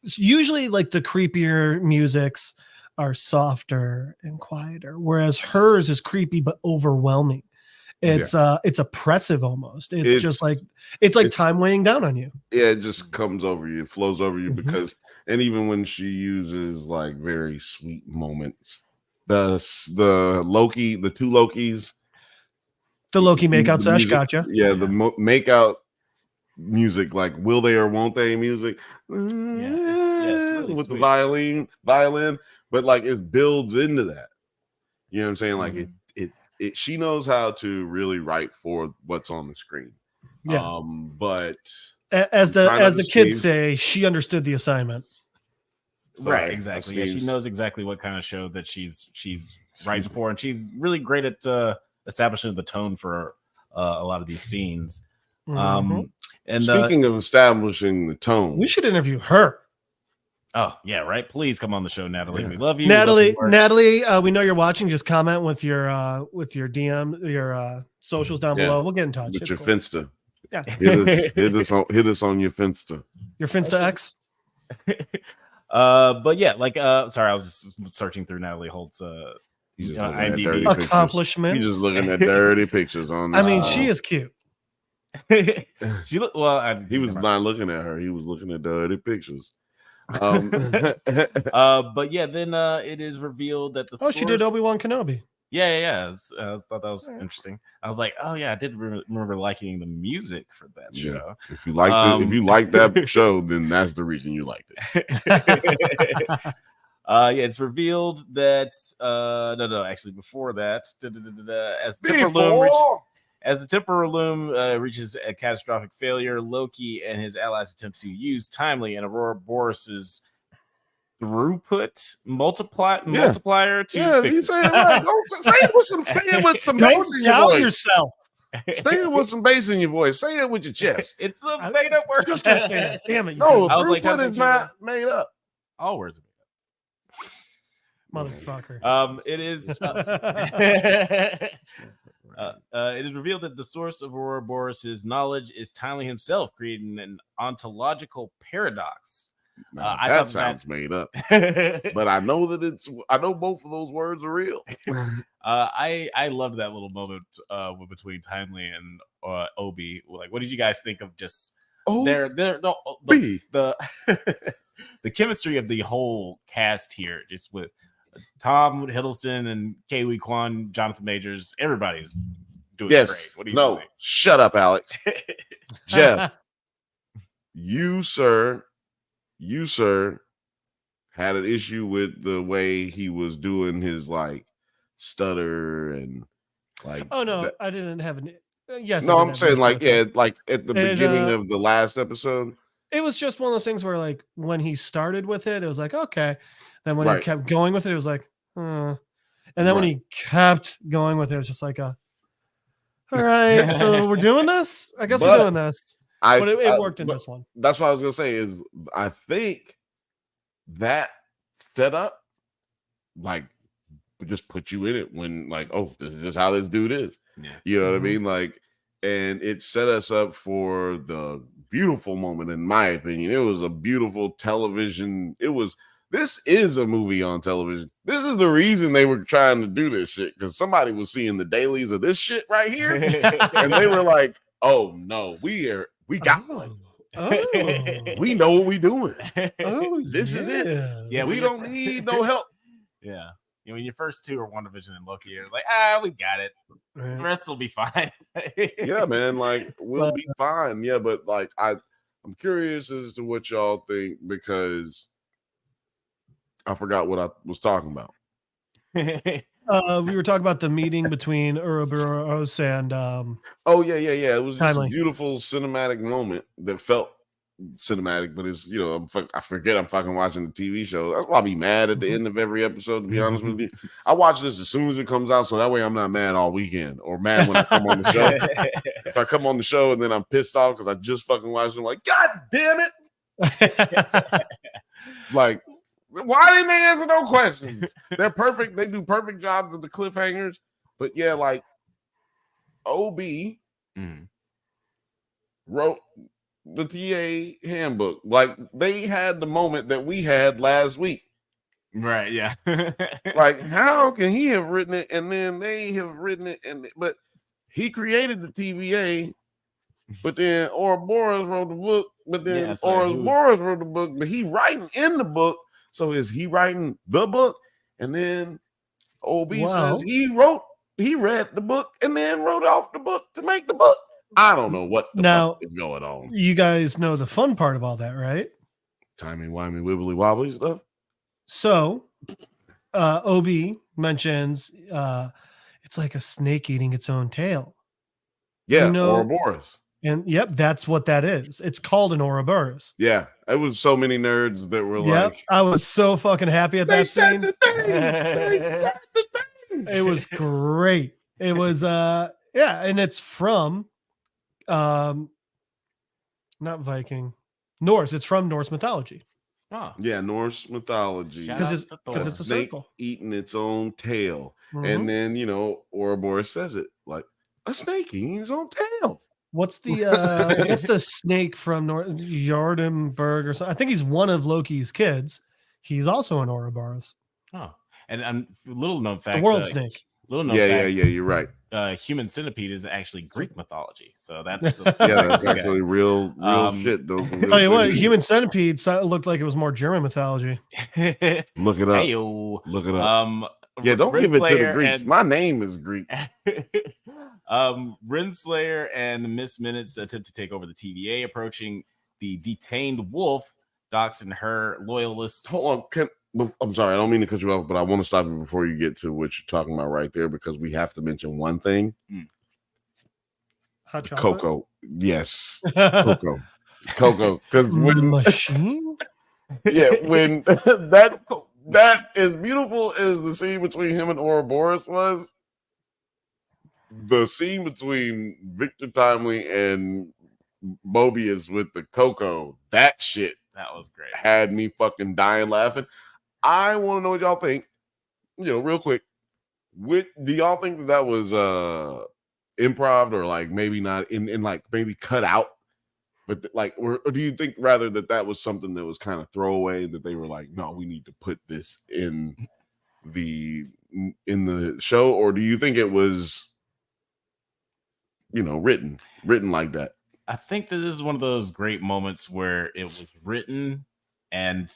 usually like the creepier musics are softer and quieter, whereas hers is creepy but overwhelming. It's oppressive almost. It's just like it's time weighing down on you. Yeah, it just comes over you, it flows over you because, and even when she uses like very sweet moments, the Loki, the two Lokis. The Loki makeout sesh, gotcha. Yeah, the makeout music, like will they or won't they music. It's really with sweet. the violin, but like it builds into that. You know what I'm saying? Like it she knows how to really write for what's on the screen. Yeah. But as the kids say, she understood the assignment. Right, exactly. Yeah, she knows exactly what kind of show that she's writing for, and she's really great at establishing the tone for a lot of these scenes. And speaking of establishing the tone, we should interview her. Oh yeah, right. Please come on the show, Natalie. We love you, Natalie. We know you're watching. Just comment with your DM, your socials down below. We'll get in touch. With your Finsta. Yeah, hit us on your Finsta. Your Finsta X. But yeah, like sorry, I was just searching through Natalie Holt's He's just looking IMDb at dirty pictures. Accomplishments. He's just looking at dirty pictures on this. I mean, she is cute. She look well. He was not looking at her. He was looking at dirty pictures. But yeah, then it is revealed that the she did Obi-Wan Kenobi. Yeah. I thought that was interesting. I was like, oh yeah, I did remember liking the music for that show. If you liked if you liked that show, then that's the reason you liked it. Yeah, it's revealed that no, actually before that, as the temporal loom reaches a catastrophic failure, Loki and his allies attempt to use Timely and Aurora Boris's throughput multiplier to fix it. Say it right. Say it with some bass in your voice. Yourself. Say it with some bass in your voice. Say it with your chest. It's a made up word. Just gonna say that. Damn it! No, I was like, throughput is not made up. All words are motherfucker. It is. It is revealed that the source of Aurora Boris's knowledge is Timely himself, creating an ontological paradox. That sounds made up, but I know that I know both of those words are real. I loved that little moment between Timely and Obi. Like, what did you guys think of just the chemistry of the whole cast here, just with Tom Hiddleston and Kaylee Kwan, Jonathan Majors, everybody's doing great. What do you think? Shut up, Alex. Jeff, you sir had an issue with the way he was doing his like stutter and like. Oh no, I didn't have an. Yes. No, I'm saying like like at the beginning of the last episode. It was just one of those things where like when he started with it, it was like okay. Then when he kept going with it, it was like, and then when he kept going with it, it was just like all right, so we're doing this. I guess we're doing this. But it worked in this one. That's what I was gonna say. Is I think that setup, like, just put you in it when, like, oh, this is just how this dude is. Yeah. You know what I mean? Like, and it set us up for the beautiful moment. In my opinion, it was a beautiful television. This is a movie on television. This is the reason they were trying to do this shit, because somebody was seeing the dailies of this shit right here, and they were like, "Oh no, we got one. We know what we're doing. This is it. Yeah, we don't need no help." Yeah, you know, when your first two are WandaVision and Loki, you're like, we got it. The rest will be fine. Yeah, man, like we'll be fine. Yeah, but like I'm curious as to what y'all think, because I forgot what I was talking about. We were talking about the meeting between Ouroboros and oh yeah. It was just a beautiful cinematic moment that felt cinematic, but it's, you know, I forget I'm fucking watching the TV show. That's why I be mad at the end of every episode, to be honest with you. I watch this as soon as it comes out, so that way I'm not mad all weekend or mad when I come on the show. If I come on the show and then I'm pissed off because I just fucking watched it, I'm like, God damn it. Like, why didn't they answer no questions? They're perfect. They do perfect jobs with the cliffhangers. But yeah, like OB wrote the TA handbook. Like they had the moment that we had last week. Right, yeah. Like, how can he have written it and then they have written it, but he created the TVA, but then Ouroboros wrote the book, but then Ouroboros wrote the book, but he writing in the book. So is he writing the book? And then OB says he read the book and then wrote off the book to make the book. I don't know what the fuck is going on. You guys know the fun part of all that, right? Timey-wimey, wibbly-wobbly stuff. So OB mentions it's like a snake eating its own tail. Yeah, Ouroboros. And yep, that's what that is. It's called an Ouroboros. Yeah, it was so many nerds that were like, I was so fucking happy at that scene. They said the thing. It was great. It was and it's from not Viking, Norse. It's from Norse mythology. Oh. Yeah, Norse mythology. Because it's a circle eating its own tail. And then, you know, Ouroboros says it like a snake eating his own tail. What's the snake from Yardenberg or something? I think he's one of Loki's kids. He's also an Ouroboros. Oh, and little known fact, the world snake. Little known fact, yeah, you're right. Human centipede is actually Greek mythology, so that's that's actually real shit. Those tell you what, human centipede looked like it was more German mythology. Look it up. Hey-o. Look it up. Yeah, don't give it to the Greeks. My name is Greek. Renslayer and Miss Minutes attempt to take over the TVA, approaching the detained wolf, doxing her loyalists. Hold on, I'm sorry, I don't mean to cut you off, but I want to stop you before you get to what you're talking about right there, because we have to mention one thing. Hot chocolate? Cocoa. Yes. Cocoa. Because machine? Yeah, when that as beautiful as the scene between him and Ouroboros was, the scene between Victor Timely and Mobius with the cocoa, that shit, that was great, had me fucking dying laughing. I want to know what y'all think, real quick. Do y'all think that was improv, or like maybe not in like maybe cut out, but like, or do you think rather that was something that was kind of throwaway, that they were like, no, we need to put this in the show, or do you think it was written like that? I think that this is one of those great moments where it was written and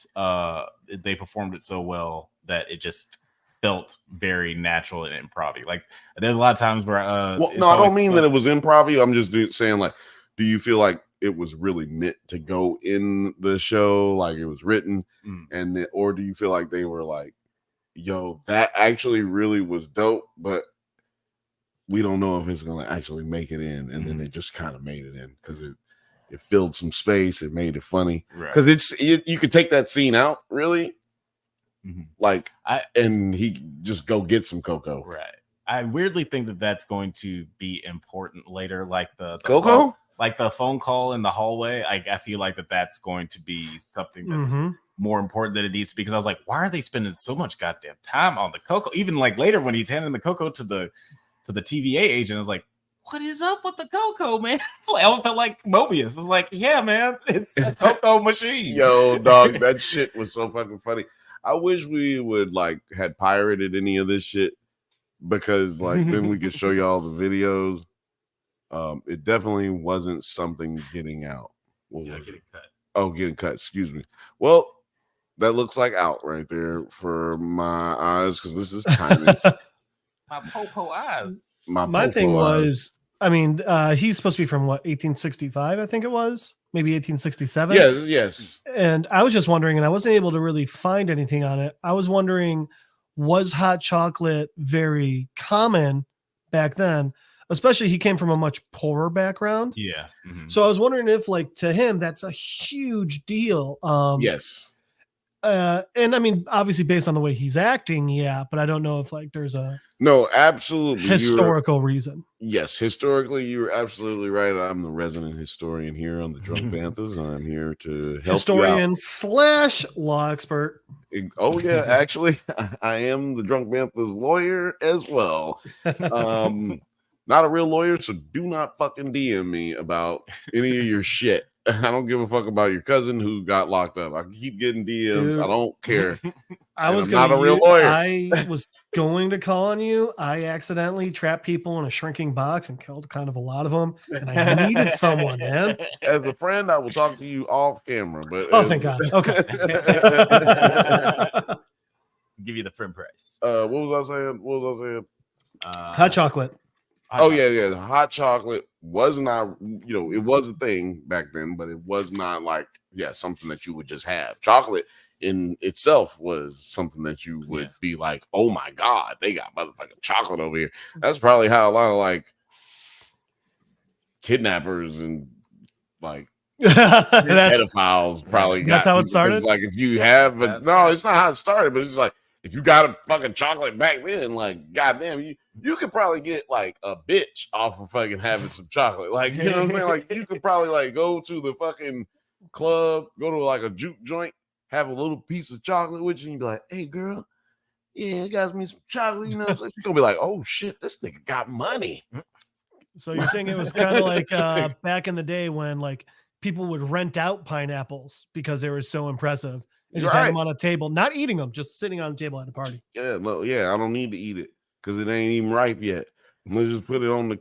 they performed it so well that it just felt very natural and improv-y. Like, there's a lot of times where I don't mean that it was improv-y. I'm just saying, like, do you feel like it was really meant to go in the show, like it was written, and then, or do you feel like they were like, yo, that actually really was dope, but we don't know if it's going to actually make it in, and then it just kind of made it in because it filled some space, it made it funny, because you could take that scene out, really, like, and he just go get some cocoa, right? I weirdly think that that's going to be important later, like the cocoa, like the phone call in the hallway. I feel like that's going to be something that's more important than it needs to be, because I was like, why are they spending so much goddamn time on the cocoa? Even like later when he's handing the cocoa to the TVA agent, I was like, what is up with the cocoa, man? I felt like Mobius. I was like, yeah, man, it's a cocoa machine. Yo, dog, that shit was so fucking funny. I wish we would like had pirated any of this shit, because like then we could show you all the videos. It definitely wasn't something getting out. Getting cut. Oh, getting cut. Excuse me. Well, that looks like out right there for my eyes, because this is tiny. My popo eyes. My thing was, I mean, he's supposed to be from what, 1865, I think it was, maybe 1867. Yes. And I was just wondering, and I wasn't able to really find anything on it. I was wondering, was hot chocolate very common back then? Especially, he came from a much poorer background. Yeah. So I was wondering if, like, to him, that's a huge deal. Yes. And I mean, obviously, based on the way he's acting, yeah, but I don't know if like there's a absolutely historical reason. Yes, historically, you're absolutely right. I'm the resident historian here on the Drunk Banthas, and I'm here to help historian / law expert. Oh yeah, actually, I am the Drunk Banthas lawyer as well. Not a real lawyer, so do not fucking DM me about any of your shit. I don't give a fuck about your cousin who got locked up. I keep getting DMs. Dude. I don't care. I'm not a real lawyer. I was going to call on you. I accidentally trapped people in a shrinking box and killed kind of a lot of them. And I needed someone, man. As a friend, I will talk to you off camera. But thank God. Okay. Give you the friend price. What was I saying? Hot chocolate. Yeah. The hot chocolate was not, it was a thing back then, but it was not like, something that you would just have. Chocolate in itself was something that you would be like, oh my God, they got motherfucking chocolate over here. That's probably how a lot of like kidnappers and like pedophiles probably got. That's how it started? Like if you have, it's not how it started, but it's like, if you got a fucking chocolate back then, like, goddamn, you could probably get like a bitch off of fucking having some chocolate. Like, you know what I'm saying? Like, you could probably like go to the fucking club, go to like a juke joint, have a little piece of chocolate with you, and be like, hey, girl, I got me some chocolate. You know what I'm saying? She's gonna be like, oh shit, this nigga got money. So you're saying it was kind of like back in the day when like people would rent out pineapples because they were so impressive and just have them on a table, not eating them, just sitting on a table at a party. Yeah, well, yeah, I don't need to eat it because it ain't even ripe yet. Let's just put it on the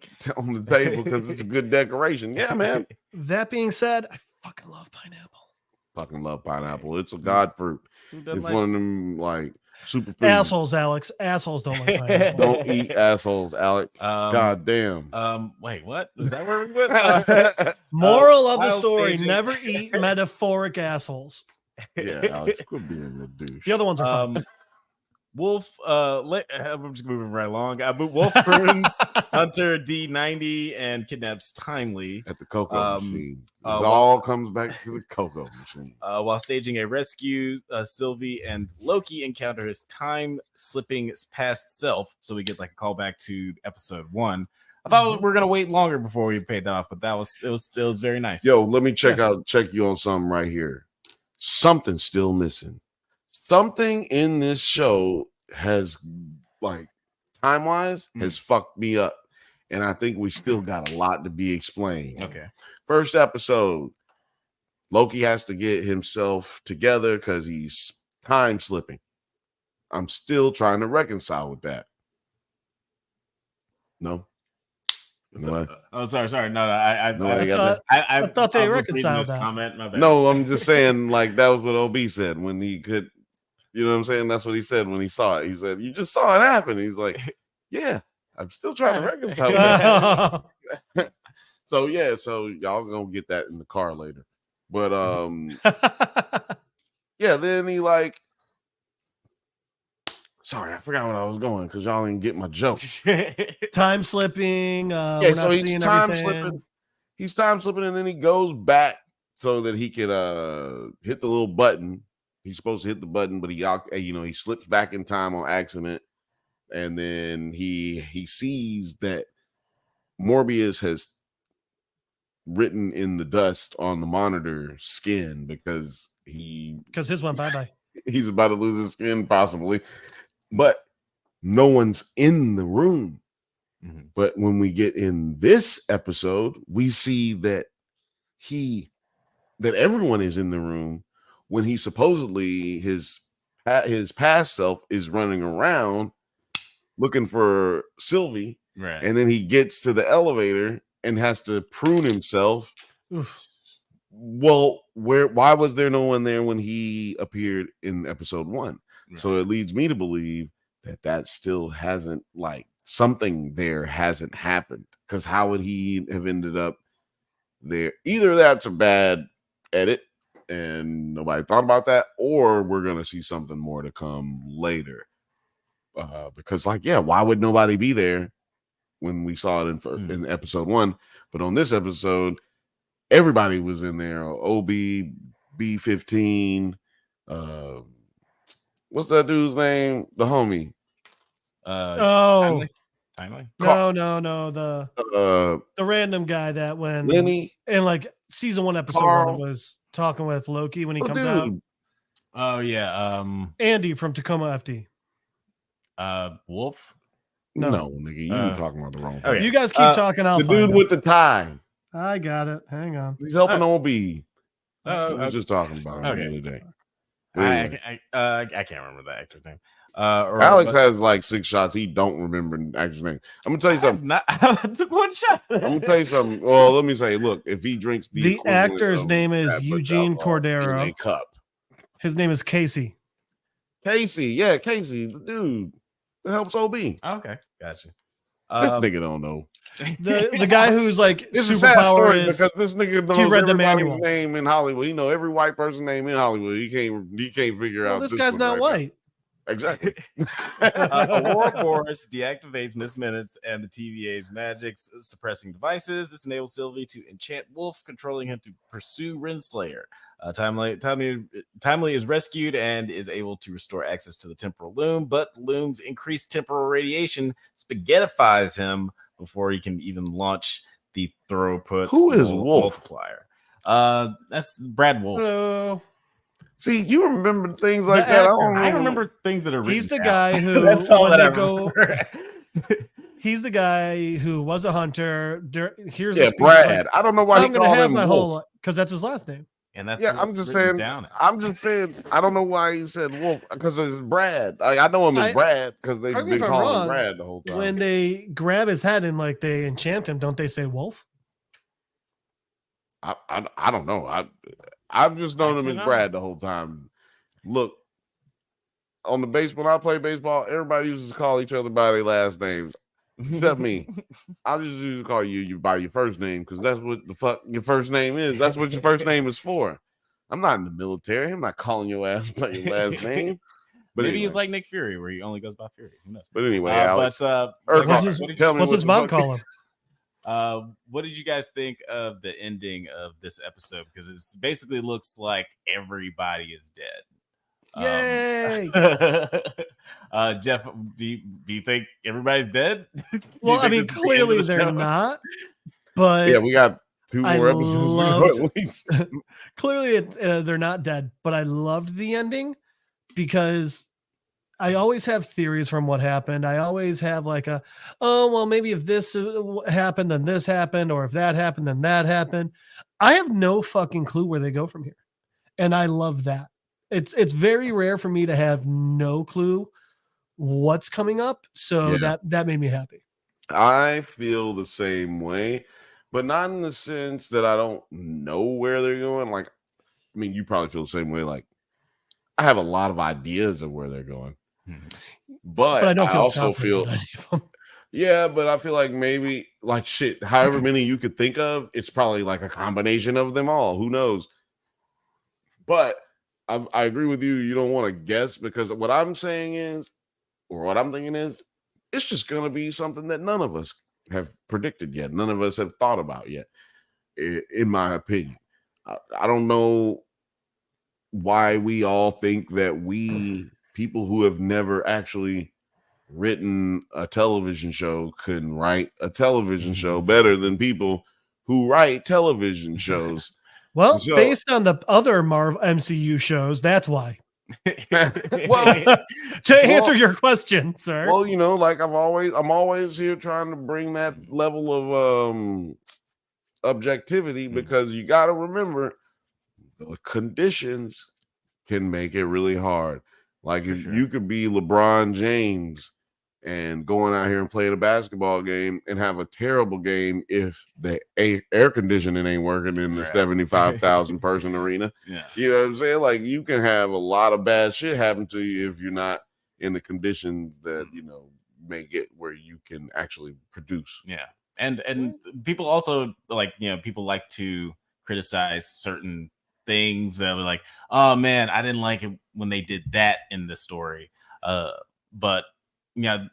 table because it's a good decoration. Yeah, man. That being said, I fucking love pineapple. Fucking love pineapple. It's a god fruit. It's one of them like super food. Assholes, Alex. Assholes don't like pineapple. Don't eat assholes, Alex. God damn. Wait, what? Is that where we went? Moral of the story: staging. Never eat metaphoric assholes. Yeah, Alex, quit being a douche. The other ones are fun. Wolf, I'm just moving right along. Wolf prunes Hunter D90 and kidnaps Timely at the cocoa machine. It all comes back to the cocoa machine. While staging a rescue, Sylvie and Loki encounter his time slipping past self. So we get like a callback to episode 1. I thought we were gonna wait longer before we paid that off, but it was very nice. Yo, let me check you on something right here. Something's still missing. Something in this show has, like, time-wise, has fucked me up. And I think we still got a lot to be explained. Okay. First episode, Loki has to get himself together because he's time slipping. I'm still trying to reconcile with that. No? Sorry. No, I thought they reconciled that. Comment. My bad. No, I'm just saying, like, that was what OB said when he could. You know what I'm saying? That's what he said when he saw it. He said, "You just saw it happen." He's like, "Yeah, I'm still trying to reconcile that." So y'all gonna get that in the car later. But yeah, then he like, sorry, I forgot what I was going because y'all didn't get my joke. Time slipping. So he's time slipping. He's time slipping, and then he goes back so that he could hit the little button. He's supposed to hit the button, but he slips back in time on accident, and then he sees that Morbius has written in the dust on the monitor skin because his went bye-bye. He's about to lose his skin possibly, but no one's in the room. Mm-hmm. But when we get in this episode, we see that everyone is in the room. When he supposedly his past self is running around looking for Sylvie, right? And then he gets to the elevator and has to prune himself. Oof. Well, why was there no one there when he appeared in episode 1? Right. So it leads me to believe that still hasn't, like, something there hasn't happened. Because how would he have ended up there? Either that's a bad edit and nobody thought about that, or we're gonna see something more to come later. Because, like, yeah, why would nobody be there when we saw it in episode 1? But on this episode, everybody was in there. OB, B15, what's that dude's name? The homie. Timely? No. The random guy that when Lenny in like season 1 episode Carl. 1 was talking with Loki when he comes out. Oh yeah. Andy from Tacoma FD. Wolf? No, nigga, you were talking about the wrong thing. You guys keep talking. The dude with the tie. I got it. Hang on. He's helping OB. I was just talking about him the other day. I can't remember the actor's name. Alex has like 6 shots. He don't remember the actor's name. I'm gonna tell you something. I took 1 shot. I'm gonna tell you something. Well, let me say, look, if he drinks the actor's name is Eugene Cordero. In a cup. His name is Casey. Casey, the dude that helps OB. Okay, gotcha. This nigga don't know. The guy who's like it's a sad story is, because this nigga knows everybody's name in Hollywood. He know every white person's name in Hollywood. He can't figure out. This guy's not white. Exactly. Ouroboros deactivates Miss Minutes and the TVA's magic's suppressing devices. This enables Sylvie to enchant Wolf, controlling him to pursue Renslayer. Timely is rescued and is able to restore access to the temporal loom, but the loom's increased temporal radiation spaghettifies him before he can even launch the throughput. Who is Wolf? Multiplier. That's Brad Wolf. Hello. See, you remember things like that. I remember things that are written. He's the guy who that's all that I go. He's the guy who was a hunter. Here's yeah, Brad. I don't know why he called him Wolf. Because that's his last name. And that's I'm just saying. I'm just saying. I don't know why he said Wolf because it's Brad. Like, I know him as Brad because they've been calling him Brad the whole time. When they grab his head and like they enchant him, don't they say Wolf? I don't know. I've just known him as Brad the whole time. Look, on the base when I play baseball, everybody used to call each other by their last names. Except me. I just used to call you by your first name because that's what the fuck your first name is. That's what your first name is for. I'm not in the military. I'm not calling your ass by your last name. But maybe anyway. he's like Nick Fury, where he only goes by Fury. Who knows? But anyway, Alex, what's his mom call him? What did you guys think of the ending of this episode? Because it basically looks like everybody is dead. Yay! Jeff, do you think everybody's dead? Well, I mean, clearly they're not. But yeah, we got 2 more episodes at least. Clearly, they're not dead. But I loved the ending because I always have theories from what happened. I always have like maybe if this happened, then this happened, or if that happened, then that happened. I have no fucking clue where they go from here, and I love that. It's very rare for me to have no clue what's coming up. So that made me happy. I feel the same way, but not in the sense that I don't know where they're going. Like, I mean, you probably feel the same way. Like, I have a lot of ideas of where they're going, but I don't also feel, yeah, but I feel like maybe like shit, however many you could think of, it's probably like a combination of them all. Who knows? But I agree with you. You don't want to guess because what I'm saying is, or what I'm thinking is, it's just going to be something that none of us have predicted yet. None of us have thought about yet, in my opinion. I don't know why we all think that we, people who have never actually written a television show, can write a television show better than people who write television shows. Well, based on the other Marvel MCU shows, that's why. To answer your question, sir. Well, you know, like I'm always here trying to bring that level of objectivity because you got to remember the conditions can make it really hard. Like if you could be LeBron James and going out here and playing a basketball game and have a terrible game if the air conditioning ain't working in the 75,000 person arena. Yeah. You know what I'm saying? Like you can have a lot of bad shit happen to you if you're not in the conditions that, you know, make it where you can actually produce. Yeah. And people also like, you know, people like to criticize certain things that were like, oh man, I didn't like it when they did that in the story. But yeah,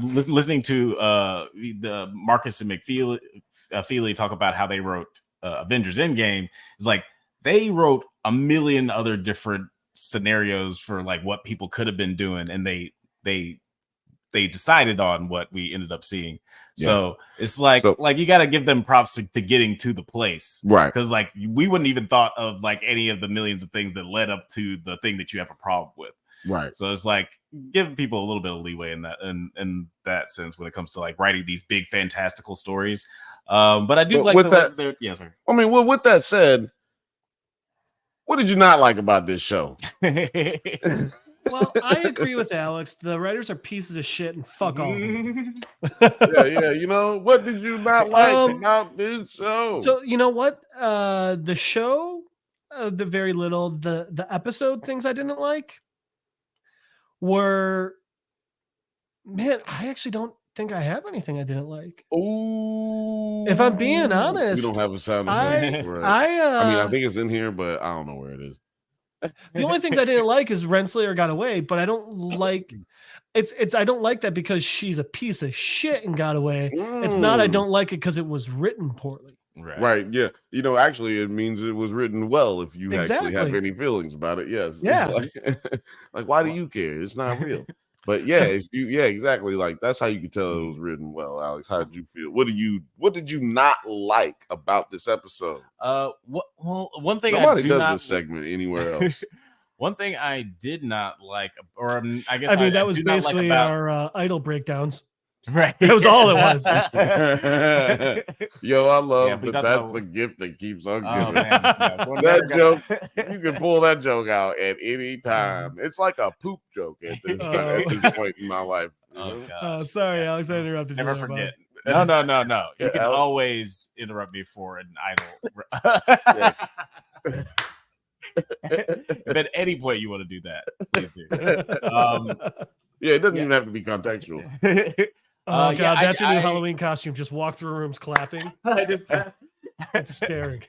listening to the Marcus and McFeely talk about how they wrote Avengers Endgame, is like they wrote a million other different scenarios for like what people could have been doing, and they decided on what we ended up seeing. Yeah. So it's like you got to give them props to getting to the place, right? Because like we wouldn't even thought of like any of the millions of things that led up to the thing that you have a problem with. Right. So it's like give people a little bit of leeway in that sense when it comes to like writing these big fantastical stories. But I do like with that. Yeah, sorry. I mean, well, with that said, what did you not like about this show? Well, I agree with Alex. The writers are pieces of shit and fuck all of them. Yeah. You know, what did you not like about this show? So you know what? The show, the very little, the episode things I didn't like were, man, I actually don't think I have anything I didn't like. Oh, if I'm being honest, you don't have a sound effect. I mean, I think it's in here, but I don't know where it is. The only things I didn't like is Renslayer got away, but I don't like it's I don't like that because she's a piece of shit and got away. It's not I don't like it because it was written poorly. Right. Yeah. You know, actually, it means it was written well. If you actually have any feelings about it, yes. Yeah. Like, why do you care? It's not real. But yeah, exactly. Like that's how you can tell it was written well. Alex, how did you feel? What did you not like about this episode? One thing nobody does this segment anywhere else. One thing I did not like, or I guess that was basically our idol breakdowns. Right. That was all it was. Yo, I love we that. talked That's about- the gift that keeps on Oh giving. man, yeah. We're That never joke, gonna- you can pull that joke out at any time. It's like a poop joke at this time, at this point in my life. You Oh know? gosh. Sorry, Yeah. Alex, I interrupted you. Never there, forget. bud. No. You Yeah, can Alex. always interrupt me for an idle. Yes. If at any point you want to do that, please do. Yeah, it doesn't Yeah. even have to be contextual. Oh god, yeah, that's your new I- Halloween costume. Just walk through rooms clapping, I just staring.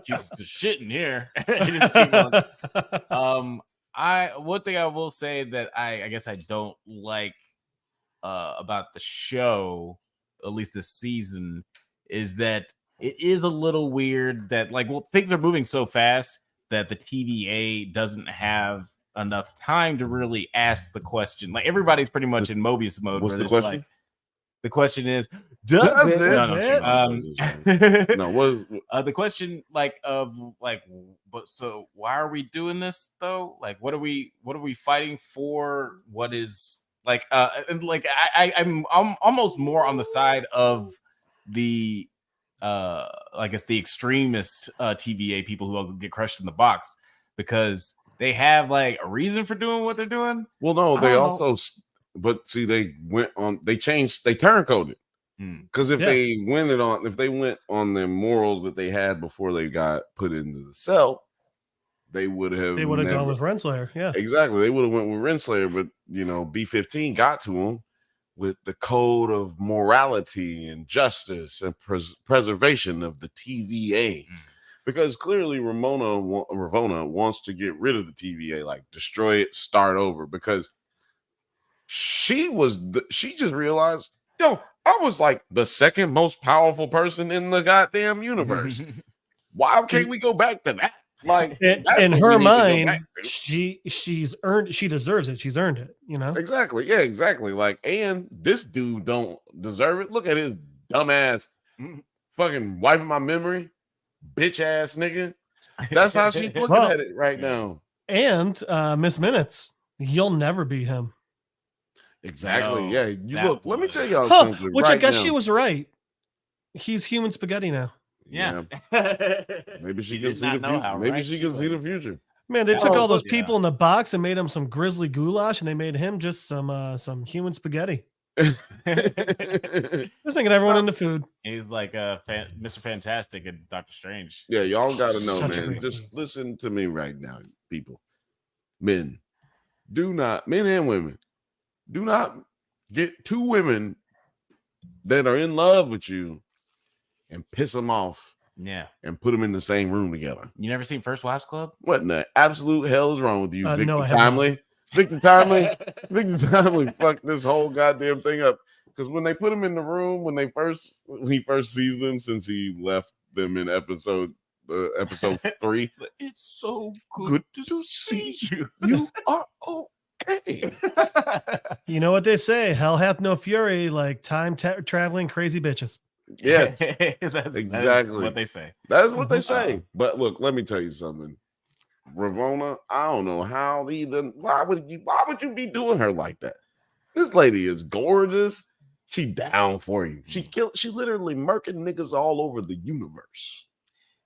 Jesus, the shit in here. Just keep going. One thing I will say that I guess I don't like about the show, at least this season, is that it is a little weird that things are moving so fast that the TVA doesn't have enough time to really ask the question. Like everybody's pretty much in Mobius mode. What's where the there's, question? The question is, Does does it? it? No, what the question but so why are we doing this though? Like, what are we fighting for? What is I'm almost more on the side of the I guess the extremist TVA people who will get crushed in the box because they have like a reason for doing what they're doing. Well, no, they also, but see, they turn coded. Because if they went on their morals that they had before they got put into the cell, they would have gone with Renslayer. Yeah, exactly. They would have went with Renslayer, but B-15 got to them with the code of morality and justice and preservation of the TVA. Because clearly Ravonna wants to get rid of the TVA, like destroy it, start over. Because she just realized, yo, I was like the second most powerful person in the goddamn universe. Why can't we go back to that? Like in her mind, she deserves it. She's earned it, Exactly. Yeah, exactly. Like, and this dude don't deserve it. Look at his dumb ass fucking wiping my memory, bitch ass nigga. That's how she's looking at it right now. And Miss Minutes, you'll never be him. Exactly. No, Yeah. Let me tell y'all something. Which right I guess now. she was right. He's human spaghetti now. Yeah. Maybe she can see the future. Maybe she can see the future. Man, they took all those people in the box and made them some grizzly goulash, and they made him just some human spaghetti. Just making everyone into food. He's like Mr. Fantastic and Doctor Strange. Yeah, y'all gotta know, Such a man. great Just scene. listen to me right now, people. Men and women, do not get two women that are in love with you and piss them off. Yeah. And put them in the same room together. You never seen First Wives Club? What in the absolute hell is wrong with you, Victor no, I have Timely? Victor Timely? Victor Timely fucked this whole goddamn thing up. Because when they put him in the room, when he first sees them, since he left them in episode 3, it's so good to see you. You are okay. You know what they say? Hell hath no fury like time traveling crazy bitches. Yes, that's exactly what they say. That is what they say. But look, let me tell you something. Ravonna, I don't know how either. Why would you be doing her like that? This lady is gorgeous. She down for you. She literally murking niggas all over the universe.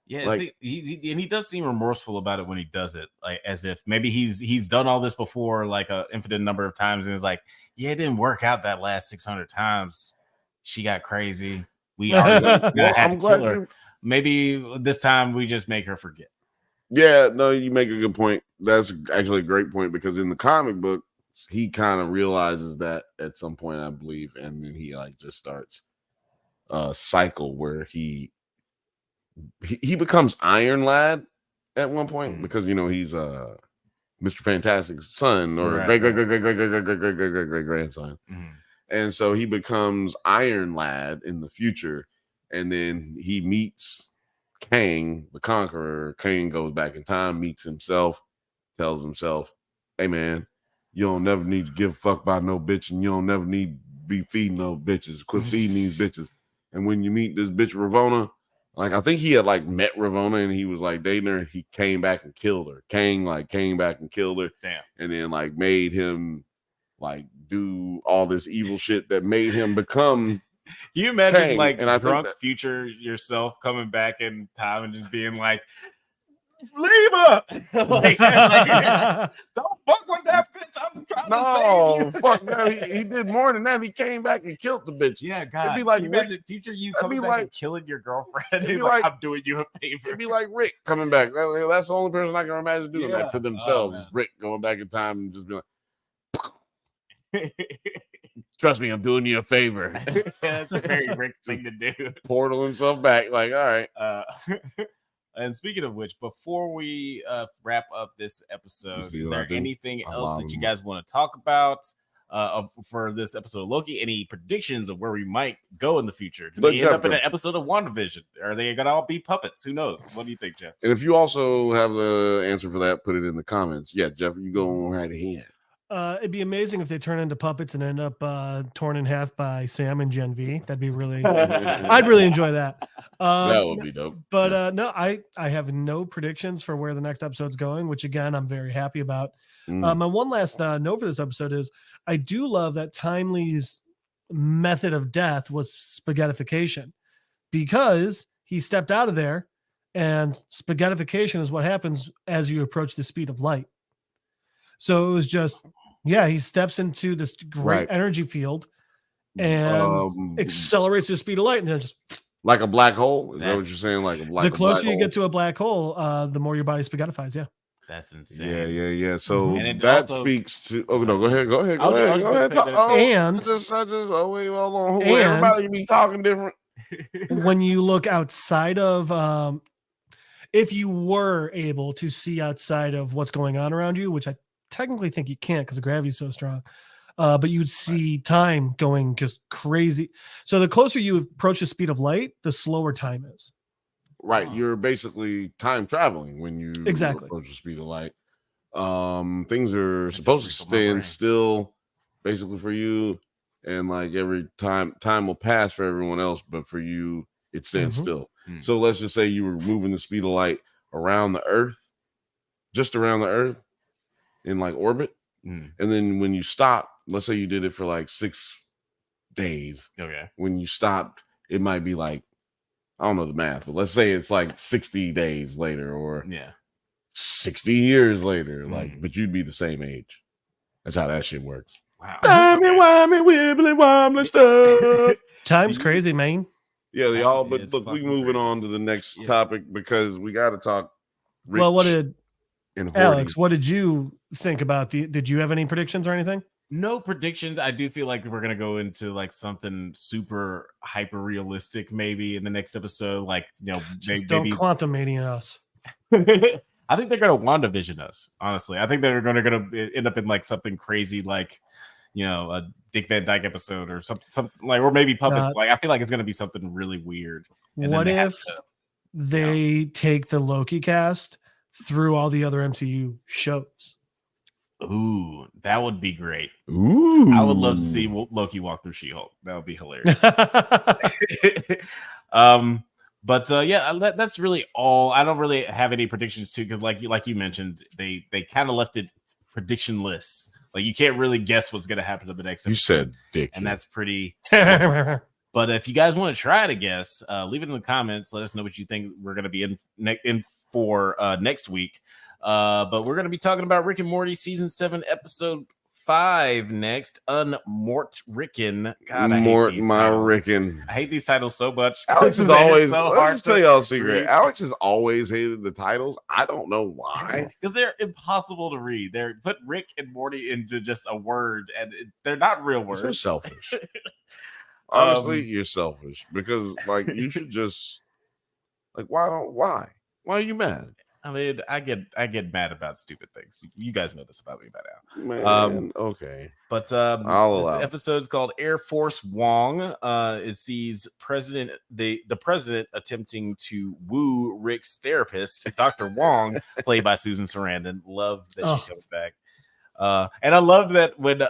Yeah, like, he does seem remorseful about it when he does it, like as if maybe he's done all this before, like an infinite number of times, and it's like, yeah, it didn't work out that last 600 times. She got crazy. We are. I'm glad her. Maybe this time we just make her forget. Yeah, no, you make a good point. That's actually a great point because in the comic book, he kind of realizes that at some point, I believe, and then he like just starts a cycle where he becomes Iron Lad at one point because he's Mr. Fantastic's son or great grandson. And so he becomes Iron Lad in the future. And then he meets Kang, the Conqueror. Kang goes back in time, meets himself, tells himself, hey, man, you don't never need to give a fuck about no bitch, and you don't never need to be feeding no bitches. Quit feeding these bitches. And when you meet this bitch Ravonna, like I think he had like met Ravonna and he was like dating her. He came back and killed her. Kang came back and killed her. Damn. And then like made him like do all this evil shit that made him become. Can you imagine Kang, like and I drunk think future yourself coming back in time and just being like, leave her! like, don't fuck with that bitch. I'm trying to save you. Fuck that. He did more than that. He came back and killed the bitch. Yeah, God. It'd be like Can you imagine future you coming back and killing your girlfriend? It'd be like, like, I'm doing you a favor. It'd be like Rick coming back. That's the only person I can imagine doing that to themselves. Oh, Rick going back in time and just being like, trust me, I'm doing you a favor. That's a very Rick thing to do. Portal himself back. Like, all right. And speaking of which, before we wrap up this episode, is there anything else that you guys want to talk about for this episode of Loki? Any predictions of where we might go in the future? Do they end up in an episode of WandaVision? Are they going to all be puppets? Who knows? What do you think, Jeff? And if you also have the answer for that, put it in the comments. Yeah, Jeff, you go right ahead. It'd be amazing if they turn into puppets and end up torn in half by Sam and Gen V. That'd be really, I'd really enjoy that. That would be dope. But no, I have no predictions for where the next episode's going, which again, I'm very happy about. My one last note for this episode is I do love that Timely's method of death was spaghettification, because he stepped out of there, and spaghettification is what happens as you approach the speed of light. So it was just, he steps into this great energy field and accelerates the speed of light, and then just like a black hole. Is that what you're saying? Like a black. The closer you get to a black hole, the more your body spaghettifies. Yeah, that's insane. Yeah. So that also speaks to. Oh no, go ahead. Go ahead. And wait, hold on. Everybody be talking different. When you look outside of, if you were able to see outside of what's going on around you, which I technically think you can't because the gravity is so strong, but you'd see time going just crazy. So the closer you approach the speed of light, the slower time is. Right. You're basically time traveling when you approach the speed of light. Things are supposed to stand still basically for you, and like every time will pass for everyone else, but for you it stands still. So let's just say you were moving the speed of light around the earth, just around the earth, in like orbit, and then when you stop, let's say you did it for like 6 days. Okay. When you stopped, it might be like, I don't know the math, but let's say it's like 60 days later or 60 years later, like, but you'd be the same age. That's how that shit works. Wow. Wimey, wibbly, wobbly stuff. Time's crazy, man. Yeah, they all. But look, we moving on to the next topic because we got to talk. Rich. Well, Alex, what did you think about did you have any predictions or anything? No predictions. I do feel like we're going to go into like something super hyper realistic maybe in the next episode. Like, maybe don't quantum mania us. I think they're going to WandaVision us, honestly. I think they're going to end up in like something crazy like, a Dick Van Dyke episode or something like, or maybe puppets. Like, I feel like it's going to be something really weird. And what if they take the Loki cast through all the other MCU shows? Ooh, that would be great. Ooh, I would love to see Loki walk through She-Hulk. That would be hilarious. But that's really all. I don't really have any predictions too, because like you mentioned, they kind of left it predictionless. Like you can't really guess what's gonna happen to the next episode. You said dick, and that's pretty. But if you guys want to try to guess, leave it in the comments. Let us know what you think we're gonna be in for next week. But we're gonna be talking about Rick and Morty season 7, episode 5 next. Unmort Ricken. God, I hate these titles so much. Alex is always let me tell y'all a secret. Alex has always hated the titles. I don't know why. Because they're impossible to read. They're put Rick and Morty into just a word, and they're not real words. You're selfish. Honestly, you're selfish because like you should just like why are you mad? I mean, I get mad about stupid things. You guys know this about me by now. Man, okay. But the episode's called Air Force Wong. It sees the president attempting to woo Rick's therapist, Dr. Wong, played by Susan Sarandon. Love that she comes back. And I love that when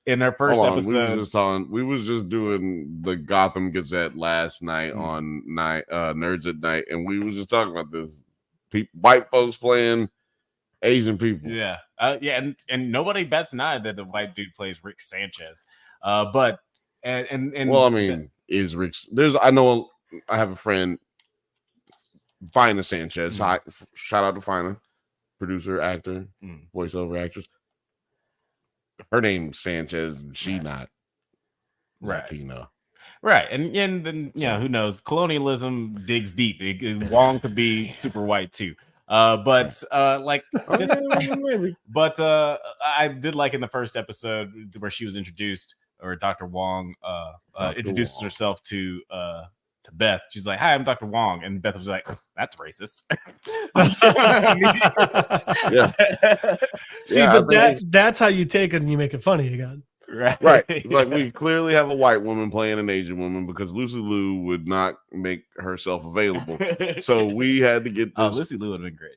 in our first episode, we was just doing the Gotham Gazette last night on Nerds at Night, and we was just talking about this. White folks playing Asian people. Yeah, and nobody bats an eye that the white dude plays Rick Sanchez. But well, I mean, is Rick? I know I have a friend, Fina Sanchez. Shout out to Fina, producer, actor, voiceover actress. Her name's Sanchez. She not Latina. Right, and then who knows? Colonialism digs deep. Wong could be super white too. But I did like in the first episode where she was introduced, or Dr. Wong introduces herself to Beth. She's like, "Hi, I'm Dr. Wong," and Beth was like, "That's racist." Yeah. See, but that's how you take it and you make it funny again. Right. Like, we clearly have a white woman playing an Asian woman because Lucy Liu would not make herself available. So we had to get this. Oh, Lucy Liu would have been great.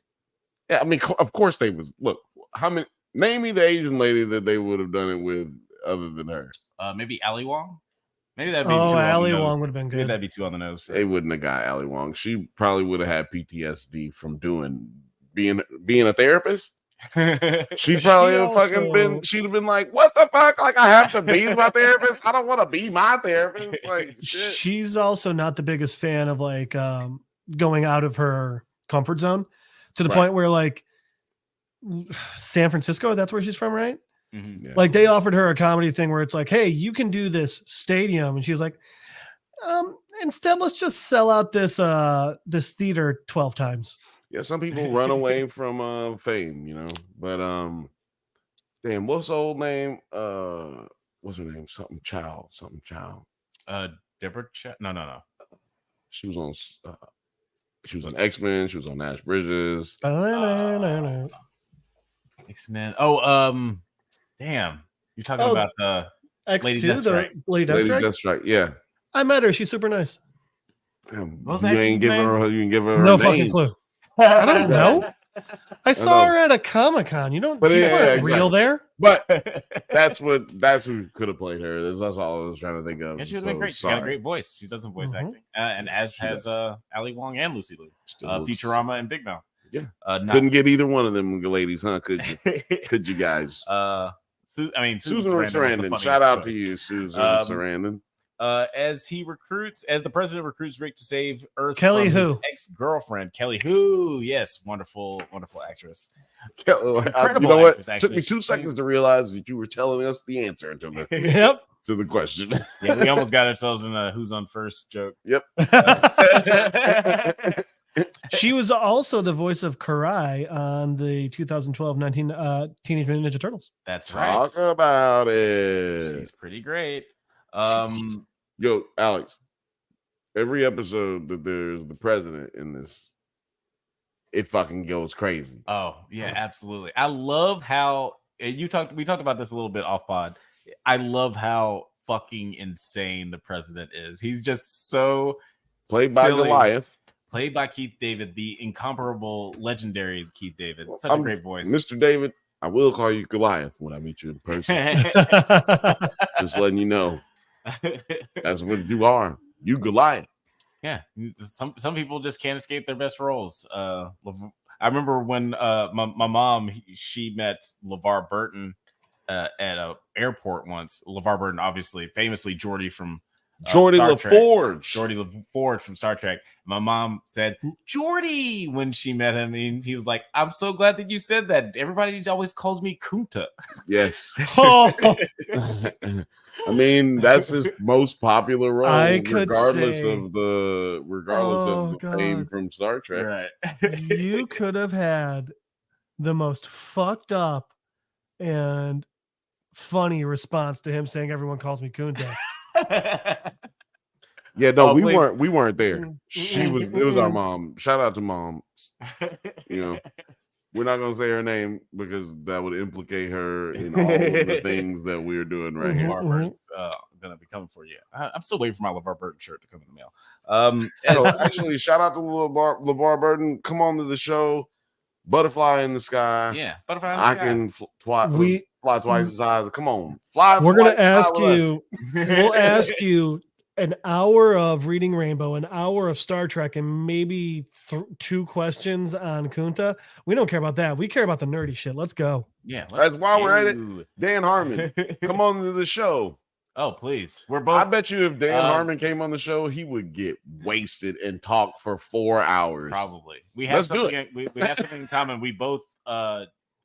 Yeah, I mean, of course they was. Look, how many? Name me the Asian lady that they would have done it with other than her. Maybe Ali Wong. Maybe that'd be Ali Wong would have been good. Maybe that'd be too on the nose. They wouldn't have got Ali Wong. She probably would have had PTSD from being a therapist. She probably she'd have been like, what the fuck? Like, I have to be my therapist? I don't want to be my therapist. Like, shit. She's also not the biggest fan of like going out of her comfort zone to the point where like San Francisco, that's where she's from, right? Mm-hmm. Yeah. Like, they offered her a comedy thing where it's like, hey, you can do this stadium, and she's like, instead let's just sell out this theater 12 times. Yeah, some people run away from fame, But damn, what's the old name? What's her name? Something Chow. Deborah No. She was on X-Men. She was on Nash Bridges. X-Men. Oh, damn. You're talking about X2, Lady Deathstrike. Lady Deathstrike, yeah. I met her. She's super nice. Damn, you can give her no her fucking name. clue. I don't know. I saw her at a Comic-Con. You don't real there. But that's who could have played her. That's all I was trying to think of. Yeah, she would have been great. She's got a great voice. She does some voice acting. And as has Ali Wong and Lucy Liu. Futurama and Big Mouth. Yeah. Couldn't get either one of them ladies, huh? Could you? Could you guys? Susan Sarandon. Shout out to you, Susan Sarandon. As the president recruits Rick to save Earth Kelly from his who? ex-girlfriend, Kelly who? Yes, wonderful actress. You know what? It took me 2 seconds to realize that you were telling us the answer to the question. Yeah, we almost got ourselves in a "Who's on first" joke. Yep. She was also the voice of Karai on the 2012 Teenage Mutant Ninja Turtles. That's right. Talk about it. She's pretty great. Yo, Alex, every episode that there's the president in this, it fucking goes crazy. Oh, yeah, absolutely. I love how we talked about this a little bit off pod. I love how fucking insane the president is. He's just so played by Goliath. Played by Keith David, the incomparable, legendary Keith David. Such a great voice. Mr. David, I will call you Goliath when I meet you in person. Just letting you know. That's what you are. You Goliath. Yeah. Some people just can't escape their best roles. I remember when my mom, she met LeVar Burton at an airport once. LeVar Burton, obviously, famously Geordi from Geordi LaForge from Star Trek. My mom said Geordi when she met him, and he was like, "I'm so glad that you said that. Everybody always calls me Kunta." Yes. I mean, that's his most popular role, regardless of the fame from Star Trek. Right. You could have had the most fucked up and funny response to him saying everyone calls me Kunta. Yeah, no, we weren't there. It was our mom. Shout out to mom. We're not gonna say her name because that would implicate her in all of the things that we're doing right here. LeVar Burton's gonna be coming for you. I'm still waiting for my LeVar Burton shirt to come in the mail. Actually, shout out to LeVar Burton. Come on to the show. Butterfly in the sky. Yeah, butterfly in the sky. I can fly twice as high. Come on, fly. We're gonna ask you. We'll ask you an hour of reading Rainbow, an hour of Star Trek, and maybe 2 questions on Kunta. We don't care about that. We care about the nerdy shit. Let's go. Yeah. That's why we're at it. Dan Harmon, come on to the show. Oh, please. We're both. I bet you if Dan Harmon came on the show, he would get wasted and talk for 4 hours. Probably. We have something. We have something in common. We both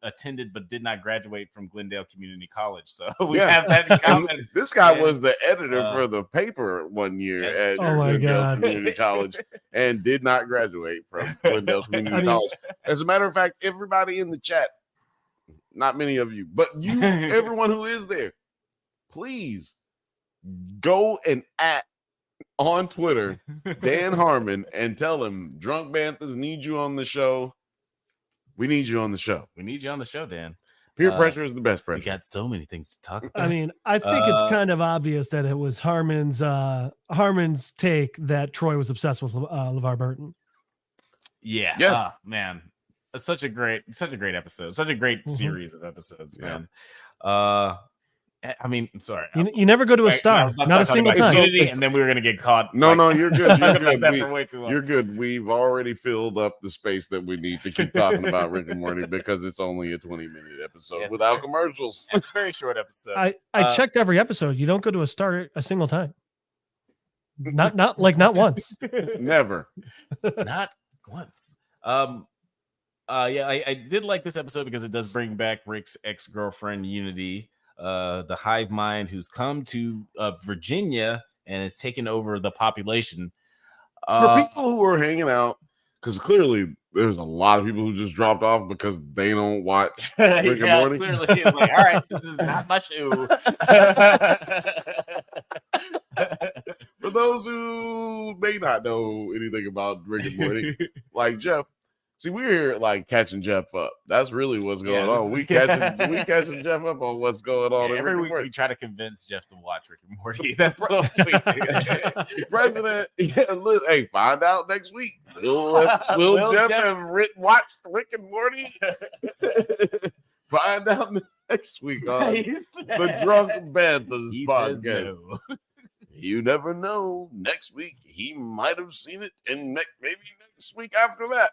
attended but did not graduate from Glendale Community College, so we have that in common. This guy was the editor for the paper one year at Glendale Community College and did not graduate from Glendale Community College. As a matter of fact, everybody in the chat, not many of you, but you, everyone who is there, please go and on Twitter Dan Harmon and tell him Drunk Banthas need you on the show. We need you on the show. We need you on the show, Dan. Peer pressure is the best pressure. We got so many things to talk about. I mean, I think it's kind of obvious that it was Harmon's take that Troy was obsessed with LeVar Burton. Yeah. Yeah. Man. It's such a great episode. Such a great series of episodes, man. I mean, I'm sorry. You never go to a star, not a single time. And then we were going to get caught. No, you're good. You're good. For way too long. You're good. We've already filled up the space that we need to keep talking about Rick and Morty because it's only a 20-minute episode without commercials. It's a very short episode. I checked every episode. You don't go to a star a single time. Not once. Never. Not once. I did like this episode because it does bring back Rick's ex-girlfriend Unity. The hive mind who's come to Virginia and has taken over the population. For people who are hanging out, because clearly there's a lot of people who just dropped off because they don't watch Rick and Morty. Clearly, it's like, all right, this is not my shoe. For those who may not know anything about Rick and Morty, like Jeff. See, we're here like catching Jeff up. That's really what's going on. We catching Jeff up on what's going on. Every week we try to convince Jeff to watch Rick and Morty. That's what we do. President, hey, find out next week. Will Jeff have watched Rick and Morty? Find out next week on the Drunk Banthas podcast. You never know. Next week, he might have seen it, and maybe next week after that.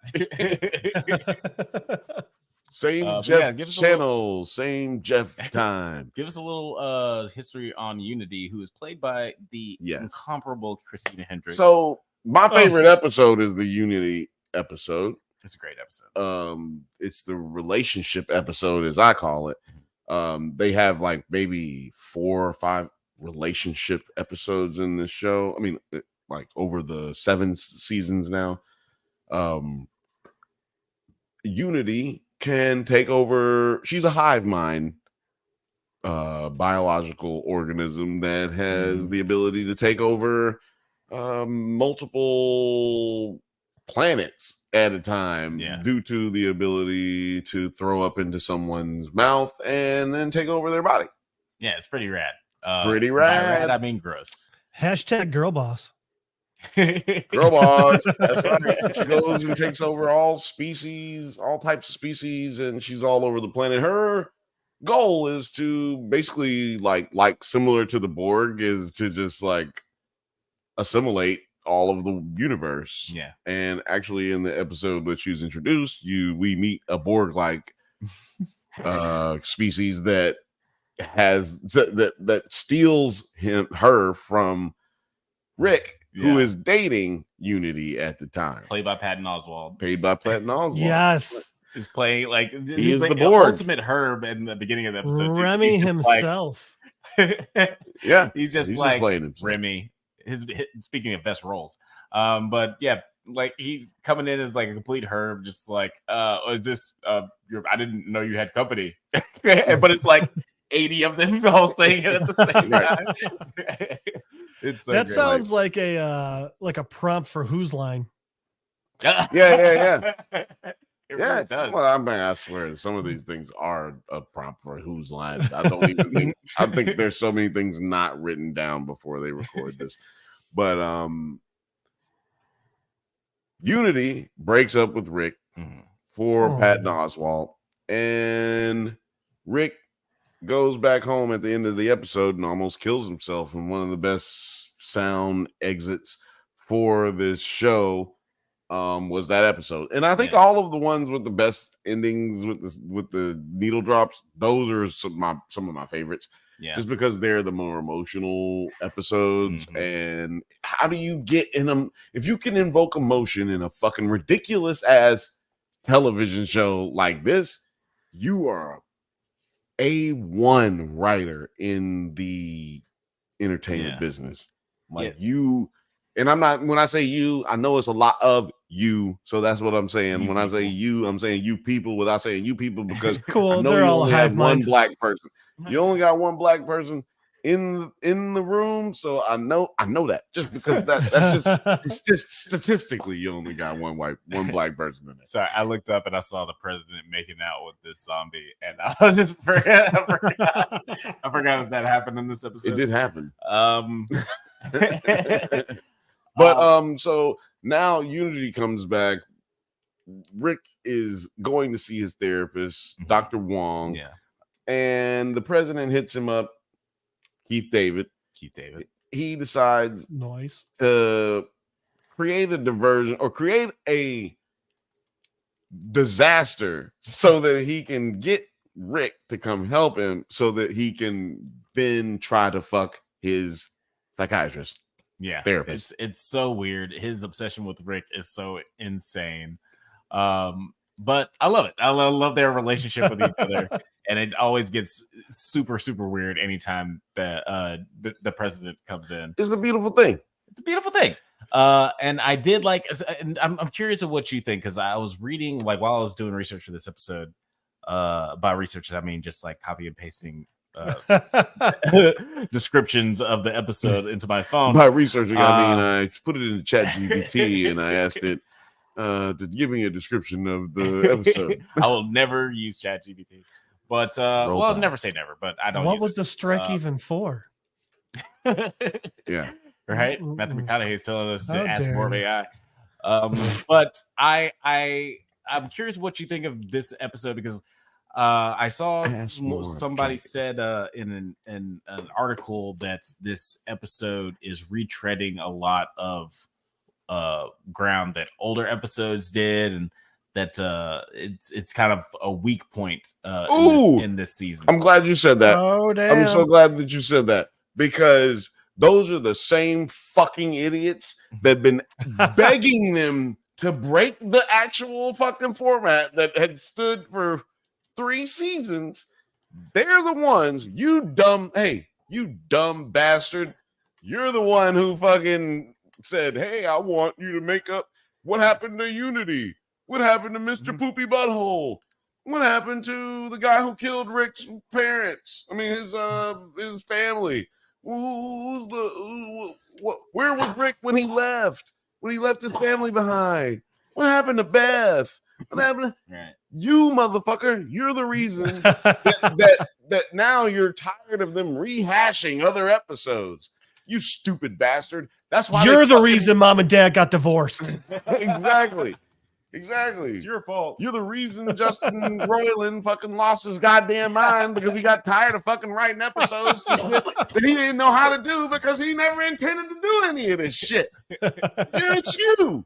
Same Jeff channel, same Jeff time. Give us a little history on Unity, who is played by the incomparable Christina Hendricks. So, my favorite episode is the Unity episode. It's a great episode. It's the relationship episode, as I call it. They have like maybe 4 or 5 relationship episodes in this show. I mean, like over the 7 seasons now. Unity can take over. She's a hive mind biological organism that has the ability to take over multiple planets at a time due to the ability to throw up into someone's mouth and then take over their body. Yeah, it's pretty rad. Pretty rad. I mean, gross. # girl boss. Girl boss. That's right. She goes and takes over all species, all types of species, and she's all over the planet. Her goal is to basically like similar to the Borg, is to just like assimilate all of the universe. Yeah. And actually, in the episode that she was introduced, we meet a Borg-like species that has that steals her from Rick, who is dating Unity at the time, played by Patton Oswalt. Yes, is playing like he is the Borg, ultimate Herb in the beginning of the episode. Remy himself. He's just like Remy. Speaking of best roles, but yeah, like he's coming in as like a complete Herb, just like, is this I didn't know you had company, but it's like 80 of them all saying it at the same time. It's so that great. Sounds like a prompt for Who's Line. Yeah. It really does. Well, I mean, I swear some of these things are a prompt for Who's Line. I don't even think. I think there's so many things not written down before they record this. But Unity breaks up with Rick for Patton Oswalt, and Rick goes back home at the end of the episode and almost kills himself in one of the best sound exits for this show was that episode. And I think all of the ones with the best endings with the needle drops, those are some of my favorites. Yeah. Just because they're the more emotional episodes. And how do you get in them? If you can invoke emotion in a fucking ridiculous ass television show like this, you are A1 writer in the entertainment business. Like you, and I'm not, when I say you, I know it's a lot of you. So that's what I'm saying. When I say you, I'm saying you people without saying you people, because cool. I know They're you all only have one mind. black person. You only got one black person in the room. So I know that just because that's just statistically you only got one black person in it. Sorry, I looked up and I saw the president making out with this zombie, and I just forgot that happened in this episode. It did happen. But so now Unity comes back. Rick is going to see his therapist, Dr. Wong. Yeah. And the president hits him up, Keith David. He decides to create a diversion or create a disaster so that he can get Rick to come help him so that he can then try to fuck his psychiatrist. Yeah. Therapist. It's so weird. His obsession with Rick is so insane. But I love it. I love their relationship with each other. And it always gets super, super weird anytime that the president comes in. It's a beautiful thing. It's a beautiful thing. And I did like, and I'm curious of what you think, because I was reading, like, while I was doing research for this episode, by research, I mean just like copy and pasting descriptions of the episode into my phone. By researching, I mean I put it in the ChatGPT and I asked it to give me a description of the episode. I will never use ChatGPT. But well, never say never, but I don't. What was the strike even for? Yeah, right. Matthew McConaughey is telling us to ask more of AI. But I'm curious what you think of this episode, because I saw somebody said in an article that this episode is retreading a lot of ground that older episodes did, and that it's kind of a weak point in this season. I'm glad you said that. Oh, damn. I'm so glad that you said that, because those are the same fucking idiots that have been begging them to break the actual fucking format that had stood for 3 seasons. They're the ones, you dumb bastard. You're the one who fucking said, hey, I want you to make up what happened to Unity. What happened to Mr. Poopy Butthole? What happened to the guy who killed Rick's parents? I mean, his family. Where was Rick when he left? When he left his family behind? What happened to Beth? What happened to you, motherfucker? You're the reason that now you're tired of them rehashing other episodes. You stupid bastard. That's why you're the reason Mom and Dad got divorced. Exactly. It's your fault. You're the reason Justin Roiland fucking lost his goddamn mind, because he got tired of fucking writing episodes that he didn't know how to do, because he never intended to do any of this shit. It's you.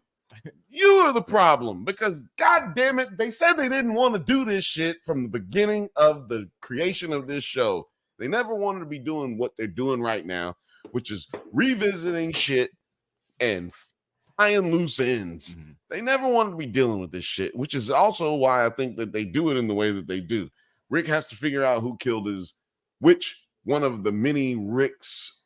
You are the problem, because god damn it, they said they didn't want to do this shit from the beginning of the creation of this show. They never wanted to be doing what they're doing right now, which is revisiting shit and tying loose ends. Mm-hmm. They never wanted to be dealing with this shit, which is also why I think that they do it in the way that they do. Rick has to figure out who killed which one of the many Ricks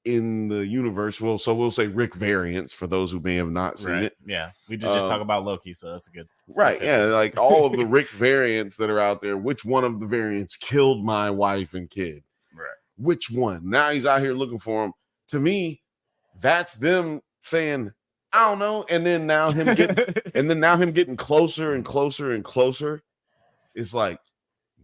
in the universe. Well, so we'll say Rick variants for those who may have not seen it. Yeah, we did just talk about Loki, so that's a good. Right, yeah, like all of the Rick variants that are out there. Which one of the variants killed my wife and kid? Right. Which one? Now he's out here looking for him. To me, that's them saying, I don't know. And then now him getting closer and closer and closer. It's like,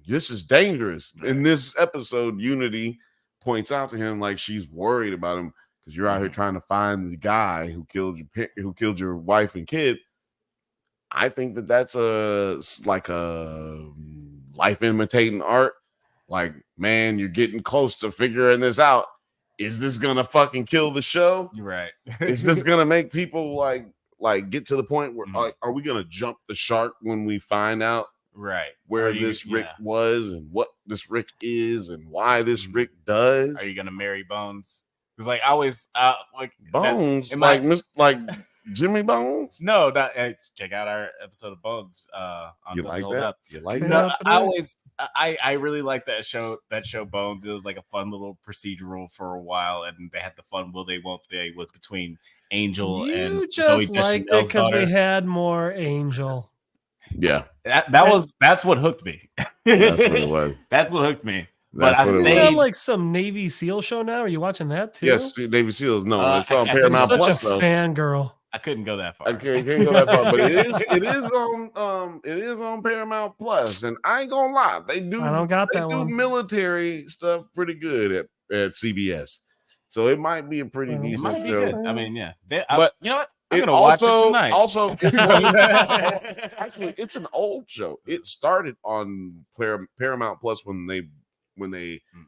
this is dangerous. In this episode, Unity points out to him like she's worried about him, because you're out here trying to find the guy who killed your wife and kid. I think that's a life imitating art. Like, man, you're getting close to figuring this out. is this gonna fucking kill the show? You're right. Is this gonna make people like get to the point where are we gonna jump the shark when we find out where this Rick was and what this Rick is and why this Rick does? Are you gonna marry Bones? Because like I always like Bones, like Jimmy Bones. No, not check out our episode of Bones. You like that? You like no, that? I really like that show. That show Bones. It was like a fun little procedural for a while, and they had the fun will they won't they with between Angel and you just liked it because we had more Angel. Yeah, that's what hooked me. That's what it was. That's what hooked me. That's but I Isn't stayed. that like some Navy SEAL show now? Are you watching that too? Yes, Navy SEALs. No, it's on Paramount Plus. Plus. Such a fangirl. I couldn't go that far. Okay, can't go that far, but it is on Paramount Plus, and I ain't gonna lie, they do military stuff pretty good at CBS, so it might be a pretty decent show. Good. I mean, yeah, but you know what? I'm gonna watch it tonight. Also, actually, it's an old show. It started on Paramount Plus when they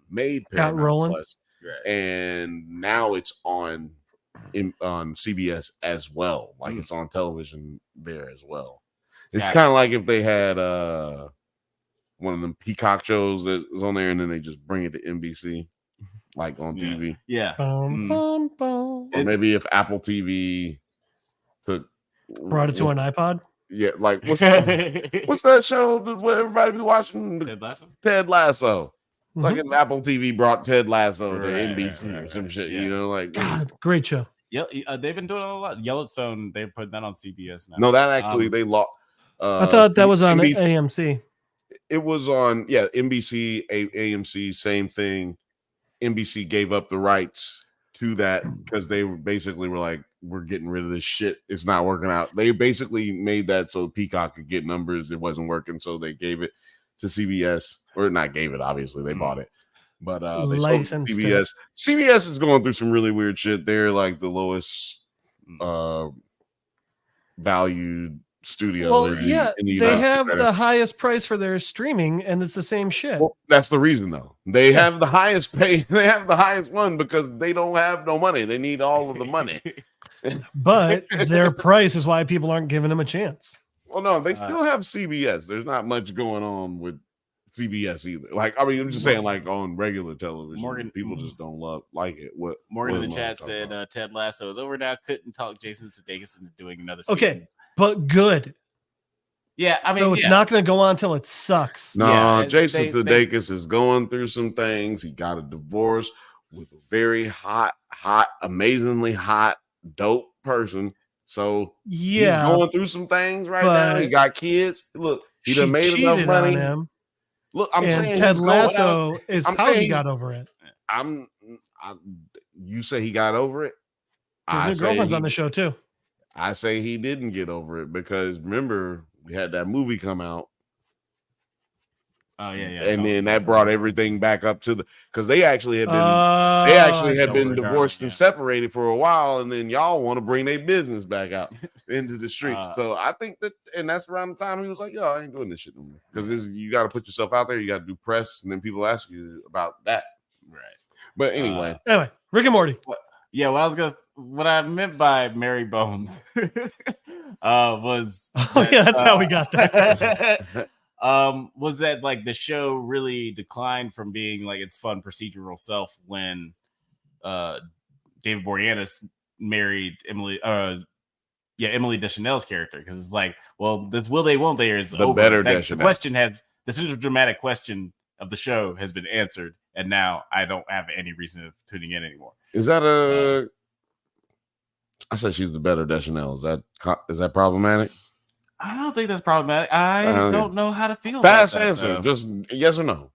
made Paramount Plus, and now it's on CBS as well. Like it's on television there as well. It's kind of like if they had one of them Peacock shows that is on there, and then they just bring it to NBC, like on TV. Yeah. Or maybe if Apple TV brought it to an iPod. Yeah, like what's that show that everybody be watching? Ted Lasso. It's like an Apple TV brought Ted Lasso to NBC or some shit. You know, like God, great show. Yeah, they've been doing it a lot. Yellowstone, they're putting that on CBS now. No, that actually they lost. I thought that was on NBC. AMC. It was on NBC, AMC, same thing. NBC gave up the rights to that because they basically were like, we're getting rid of this shit. It's not working out. They basically made that so Peacock could get numbers. It wasn't working, so they gave it to CBS, or not gave it. Obviously, they bought it, but they sold it to CBS. CBS is going through some really weird shit. They're like the lowest valued studio. In the they have the highest price for their streaming, and it's the same shit. Well, that's the reason, though. They have the highest pay. They have the highest one because they don't have no money. They need all of the money. But their price is why people aren't giving them a chance. Well, no, they still have CBS. There's not much going on with CBS either. Like, I mean, I'm just saying, like on regular television, people just don't like it. What Morgan in the chat said, Ted Lasso is over now. Couldn't talk Jason Sudeikis into doing another season. Okay, but good. Yeah, I mean, so it's not going to go on until it sucks. No, Jason Sudeikis is going through some things. He got a divorce with a very hot, amazingly hot, dope person. So he's going through some things right now. He got kids. Look, he done made enough money. Look, I'm saying Ted Lasso is how he got over it. You say he got over it? His new girlfriend's on the show too. I say he didn't get over it because remember we had that movie come out. Oh yeah. And then that brought everything back up to because they actually had been divorced and separated for a while, and then y'all want to bring their business back out into the streets. So I think that's around the time he was like, "Yo, I ain't doing this shit no more." Because you got to put yourself out there, you got to do press, and then people ask you about that. Right. But anyway, Rick and Morty. What I meant by Mary Bones was that's how we got that. Was that like the show really declined from being like its fun procedural self when David Boreanaz married Emily Deschanel's character, because it's like, well, this will they won't they is the over. Better That Deschanel. Question has the central dramatic question of the show has been answered, and now I don't have any reason of tuning in anymore. Is that I said she's the better Deschanel. Is that problematic? I don't think that's problematic. I don't know how to feel. Fast about that, answer, though. just yes or no.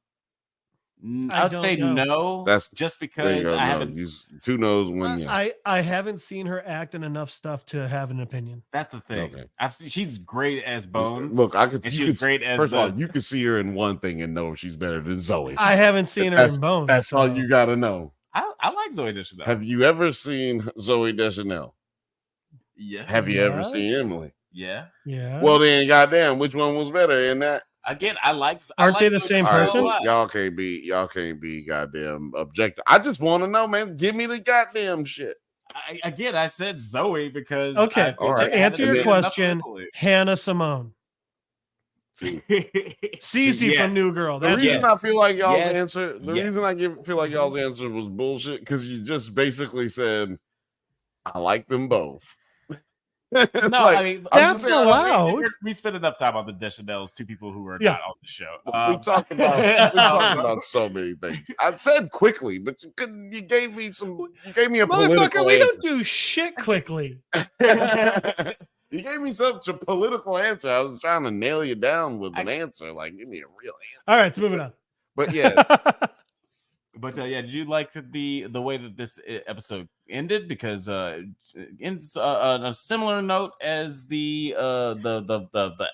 I'd say no. That's just because I haven't. Two no's, one yes. I haven't seen her act in enough stuff to have an opinion. That's the thing. Okay. I've seen she's great as Bones. Look, she was great as. First of all, you could see her in one thing and know she's better than Zoe. I haven't seen her in Bones. That's all you got to know. I like Zoe Deschanel. Have you ever seen Zoe Deschanel? Yeah. Have you ever seen Emily? Yeah. Yeah. Well, then, goddamn, which one was better in that? Again, Aren't they the same person? Y'all can't be goddamn objective. I just want to know, man. Give me the goddamn shit. I said Zoe because okay. To answer your question, Hannah Simone. Cece from New Girl. The reason I feel like y'all's answer, reason I feel like y'all's answer was bullshit because you just basically said, "I like them both." No, like, I mean that's allowed. We spent enough time on the Deschanels, two people who were not on the show. We talked about so many things. I said quickly, but you gave me a political we answer. don't do shit quickly. You gave me such a political answer. I was trying to nail you down with an answer. Like, give me a real answer. All right, so moving on. But yeah. Did you like the way that this episode ended? Because ends on a similar note as the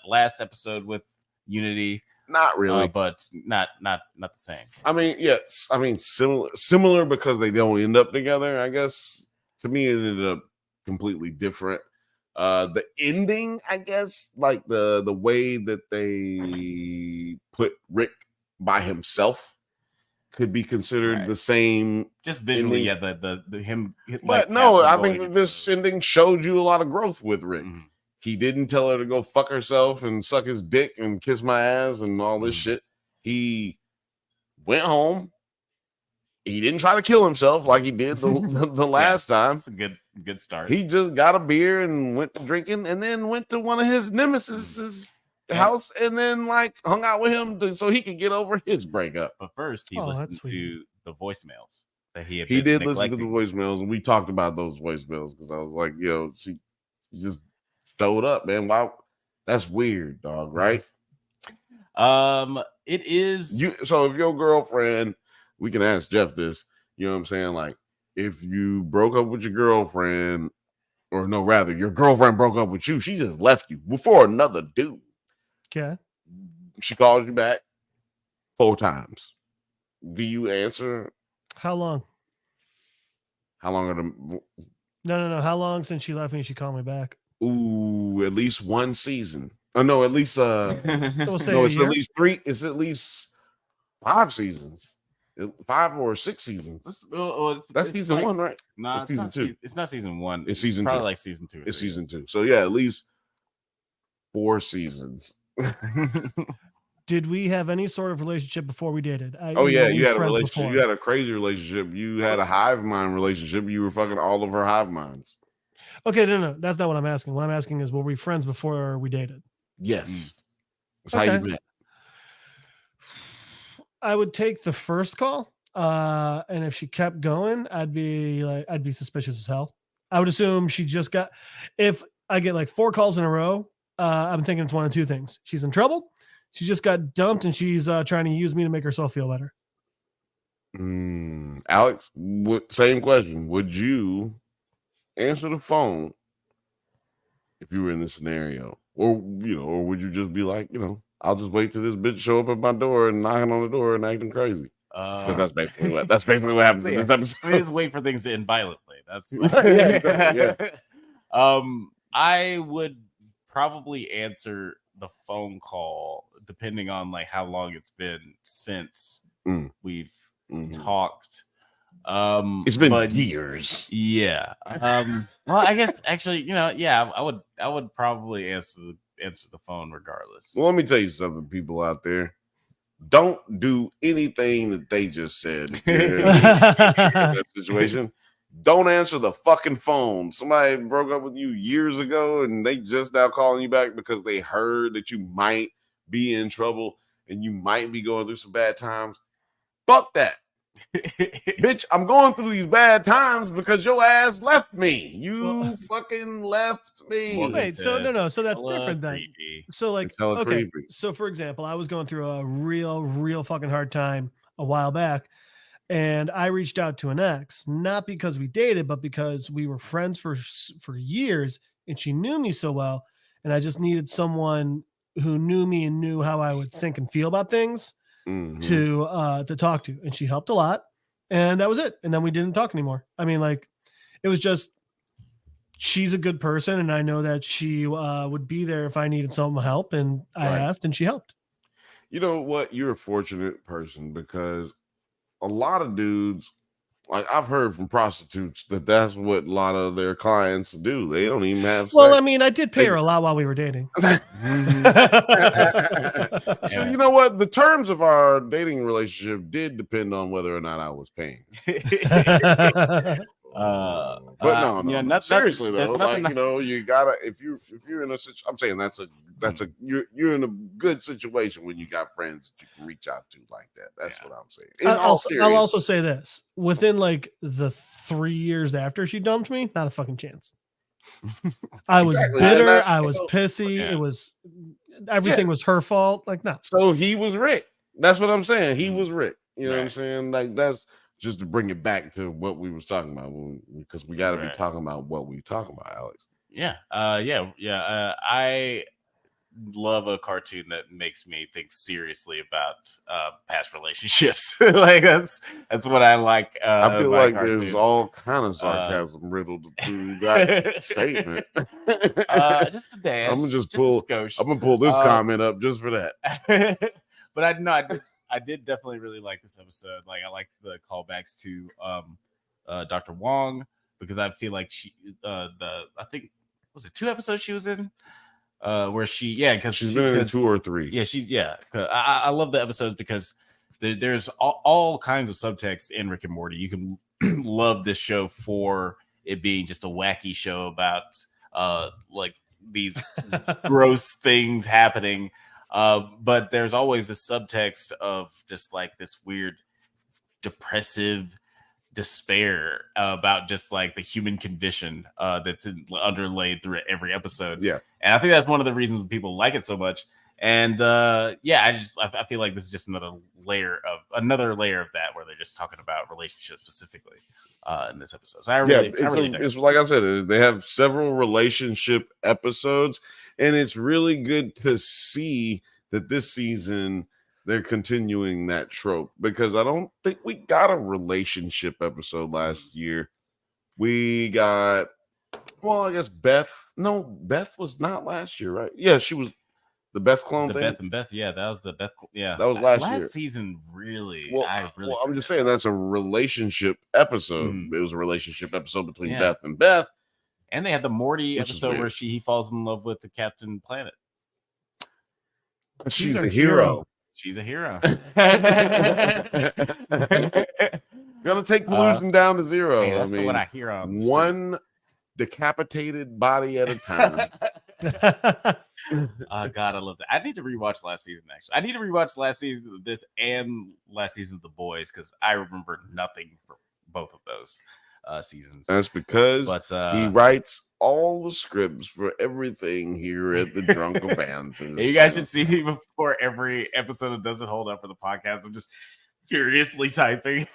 last episode with Unity. Not really, but not the same. I mean, yes, I mean similar because they don't end up together. I guess to me it ended up completely different. The ending, I guess, like the way that they put Rick by himself could be considered the same. Just visually, ending. the him. But no, I think this ending showed you a lot of growth with Rick. Mm-hmm. He didn't tell her to go fuck herself and suck his dick and kiss my ass and all this shit. He went home. He didn't try to kill himself like he did the last time. That's a good start. He just got a beer and went to drinking and then went to one of his nemesis' house and then like hung out with him so he could get over his breakup. But first, he listened to the voicemails that he had. He did listen to the voicemails, and we talked about those voicemails because I was like, "Yo, she just showed up, man. Wow, that's weird, dog. Right?" It is. So if your girlfriend, we can ask Jeff this. You know what I'm saying? Like, if you broke up with your girlfriend, or no, rather, your girlfriend broke up with you, she just left you before another dude. Okay. She calls you back 4 times. Do you answer? How long? How long are the? No. How long since she left me? She called me back. Ooh, at least 1 season. Oh no, at least it's at least 3. It's at least 5 seasons. 5 or 6 seasons. That's season like, 1, right? No, it's season 2. It's not season 1. It's season probably 2. Like season 2. It's season 2. So yeah, at least 4 seasons. Did we have any sort of relationship before we dated? You had a relationship. Before. You had a crazy relationship. You had a hive mind relationship. You were fucking all of her hive minds. Okay, no. That's not what I'm asking. What I'm asking is, were we friends before we dated? Yes. That's how you met. I would take the first call. And if she kept going, I'd be suspicious as hell. I would assume she just got, if I get like 4 calls in a row, I'm thinking it's one of 2 things. She's in trouble. She just got dumped and she's trying to use me to make herself feel better. Alex, same question. Would you answer the phone if you were in this scenario? Or would you just be like, I'll just wait till this bitch show up at my door and knocking on the door and acting crazy? Because that's basically what happens in this episode. We just wait for things to end violently. That's yeah. I would probably answer the phone call depending on like how long it's been since we've talked. It's been years. Yeah. Well, I guess actually, I would probably answer the phone regardless. Well, let me tell you something, people out there. Don't do anything that they just said in that situation. Don't answer the fucking phone. Somebody broke up with you years ago and they just now calling you back because they heard that you might be in trouble and you might be going through some bad times. Fuck that. Bitch, I'm going through these bad times because your ass left me. You fucking left me. Well, wait, so so that's different then. So like, okay, creepy. So for example, I was going through a real fucking hard time a while back, and I reached out to an ex, not because we dated, but because we were friends for years, and she knew me so well, and I just needed someone who knew me and knew how I would think and feel about things. To talk to, and she helped a lot, and that was it. And then we didn't talk anymore. I mean, like, it was just, she's a good person, and I know that she would be there if I needed some help, and I asked, and she helped. You know what? You're a fortunate person because a lot of dudes, like I've heard from prostitutes that's what a lot of their clients do. They don't even have sex. Well, I mean, I did pay her a lot while we were dating. So you know what? The terms of our dating relationship did depend on whether or not I was paying. But no. Seriously though, like you gotta if you're in a situation, I'm saying that's a you're in a good situation when you got friends that you can reach out to like that. That's what I'm saying. I'll also say this: within like the 3 years after she dumped me, not a fucking chance. I was bitter. I was pissy. It was everything was her fault. Like no. So he was Rick. That's what I'm saying. He was Rick. You know what I'm saying? Like that's. Just to bring it back to what we was talking about, because we got to be talking about what we talking about, Alex. I love a cartoon that makes me think seriously about past relationships. Like that's what I like. I feel like there's all kind of sarcasm riddled through that statement. Just a dash. I'm gonna pull this comment up just for that. But I did definitely really like this episode. Like I liked the callbacks to Dr. Wong because I feel like she I think was it 2 episodes she was in where because she's been in 2 or 3. I love the episodes because there's all kinds of subtext in Rick and Morty. You can love this show for it being just a wacky show about like these gross things happening. But there's always this subtext of just like this weird depressive despair about just like the human condition that's underlaid through every episode. Yeah. And I think that's one of the reasons people like it so much. And I feel like this is just another layer of that where they're just talking about relationships specifically in this episode. So I really it's like I said, they have several relationship episodes, and it's really good to see that this season they're continuing that trope, because I don't think we got a relationship episode last year. We got, I guess Beth was not last year, right? Yeah, she was the Beth clone thing. Beth and Beth, that was the Beth. Yeah, that was last year. Last season, really. I'm just saying that's a relationship episode. It was a relationship episode between Beth and Beth. And they had the Morty episode where he falls in love with the Captain Planet. She's a hero. She's a hero. Gonna take pollution down to 0. Hey, that's what I hear on one decapitated body at a time. God, I love that. I need to rewatch last season. Actually, I need to rewatch last season of this and last season of The Boys, because I remember nothing for both of those seasons. That's because he writes all the scripts for everything here at the Drunken Banthas. You guys should see me before every episode of Doesn't Hold Up for the podcast. I'm just furiously typing.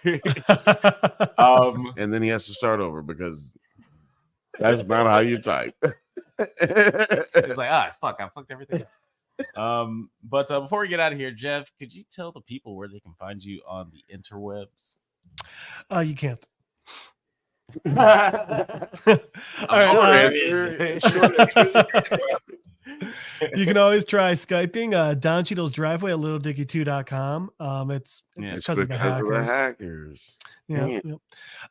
And then he has to start over because that's not how you type. It's like, fuck, I fucked everything up. But before we get out of here, Jeff, could you tell the people where they can find you on the interwebs? You can't. Short answer. You can always try Skyping Don Cheadle's driveway at littledickie2.com. It's because of the hackers. Yeah. You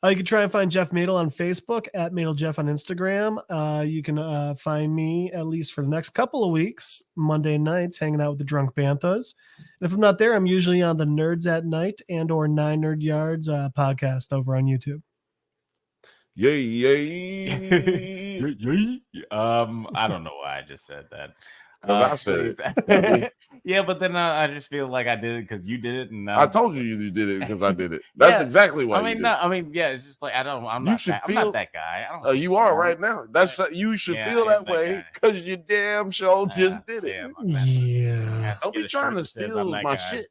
can try and find Jeff Madel on Facebook at MadelJeff on Instagram. You can find me, at least for the next couple of weeks, Monday nights, hanging out with the Drunk Banthas. And if I'm not there, I'm usually on the Nerds at Night and or 9 Nerd Yards podcast over on YouTube. Yay. I don't know why I just said that. I said it. Yeah, but then I just feel like I did it because you did it, and I told you did it because I did it. That's exactly why. It's just like I'm not that guy. I don't you are right now. You should feel that way because you damn sure just did it. Don't be trying to steal my shit.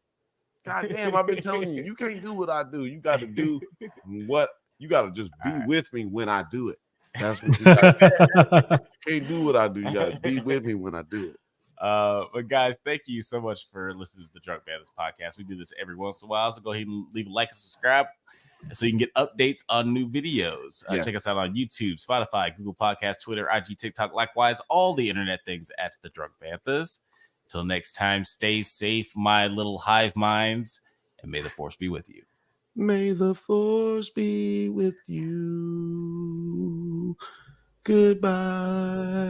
God damn, I've been telling you, you can't do what I do. You got to do what you got to just be with me when I do it. That's what you got. You can't do what I do. You got to be with me when I do it. But guys, thank you so much for listening to the Drunk Banthas podcast. We do this every once in a while, so go ahead and leave a like and subscribe so you can get updates on new videos. Check us out on YouTube, Spotify, Google Podcasts, Twitter, IG, TikTok, likewise all the internet things at the Drunk Banthas. Till next time, stay safe, my little hive minds, and may the force be with you. May the force be with you. Goodbye.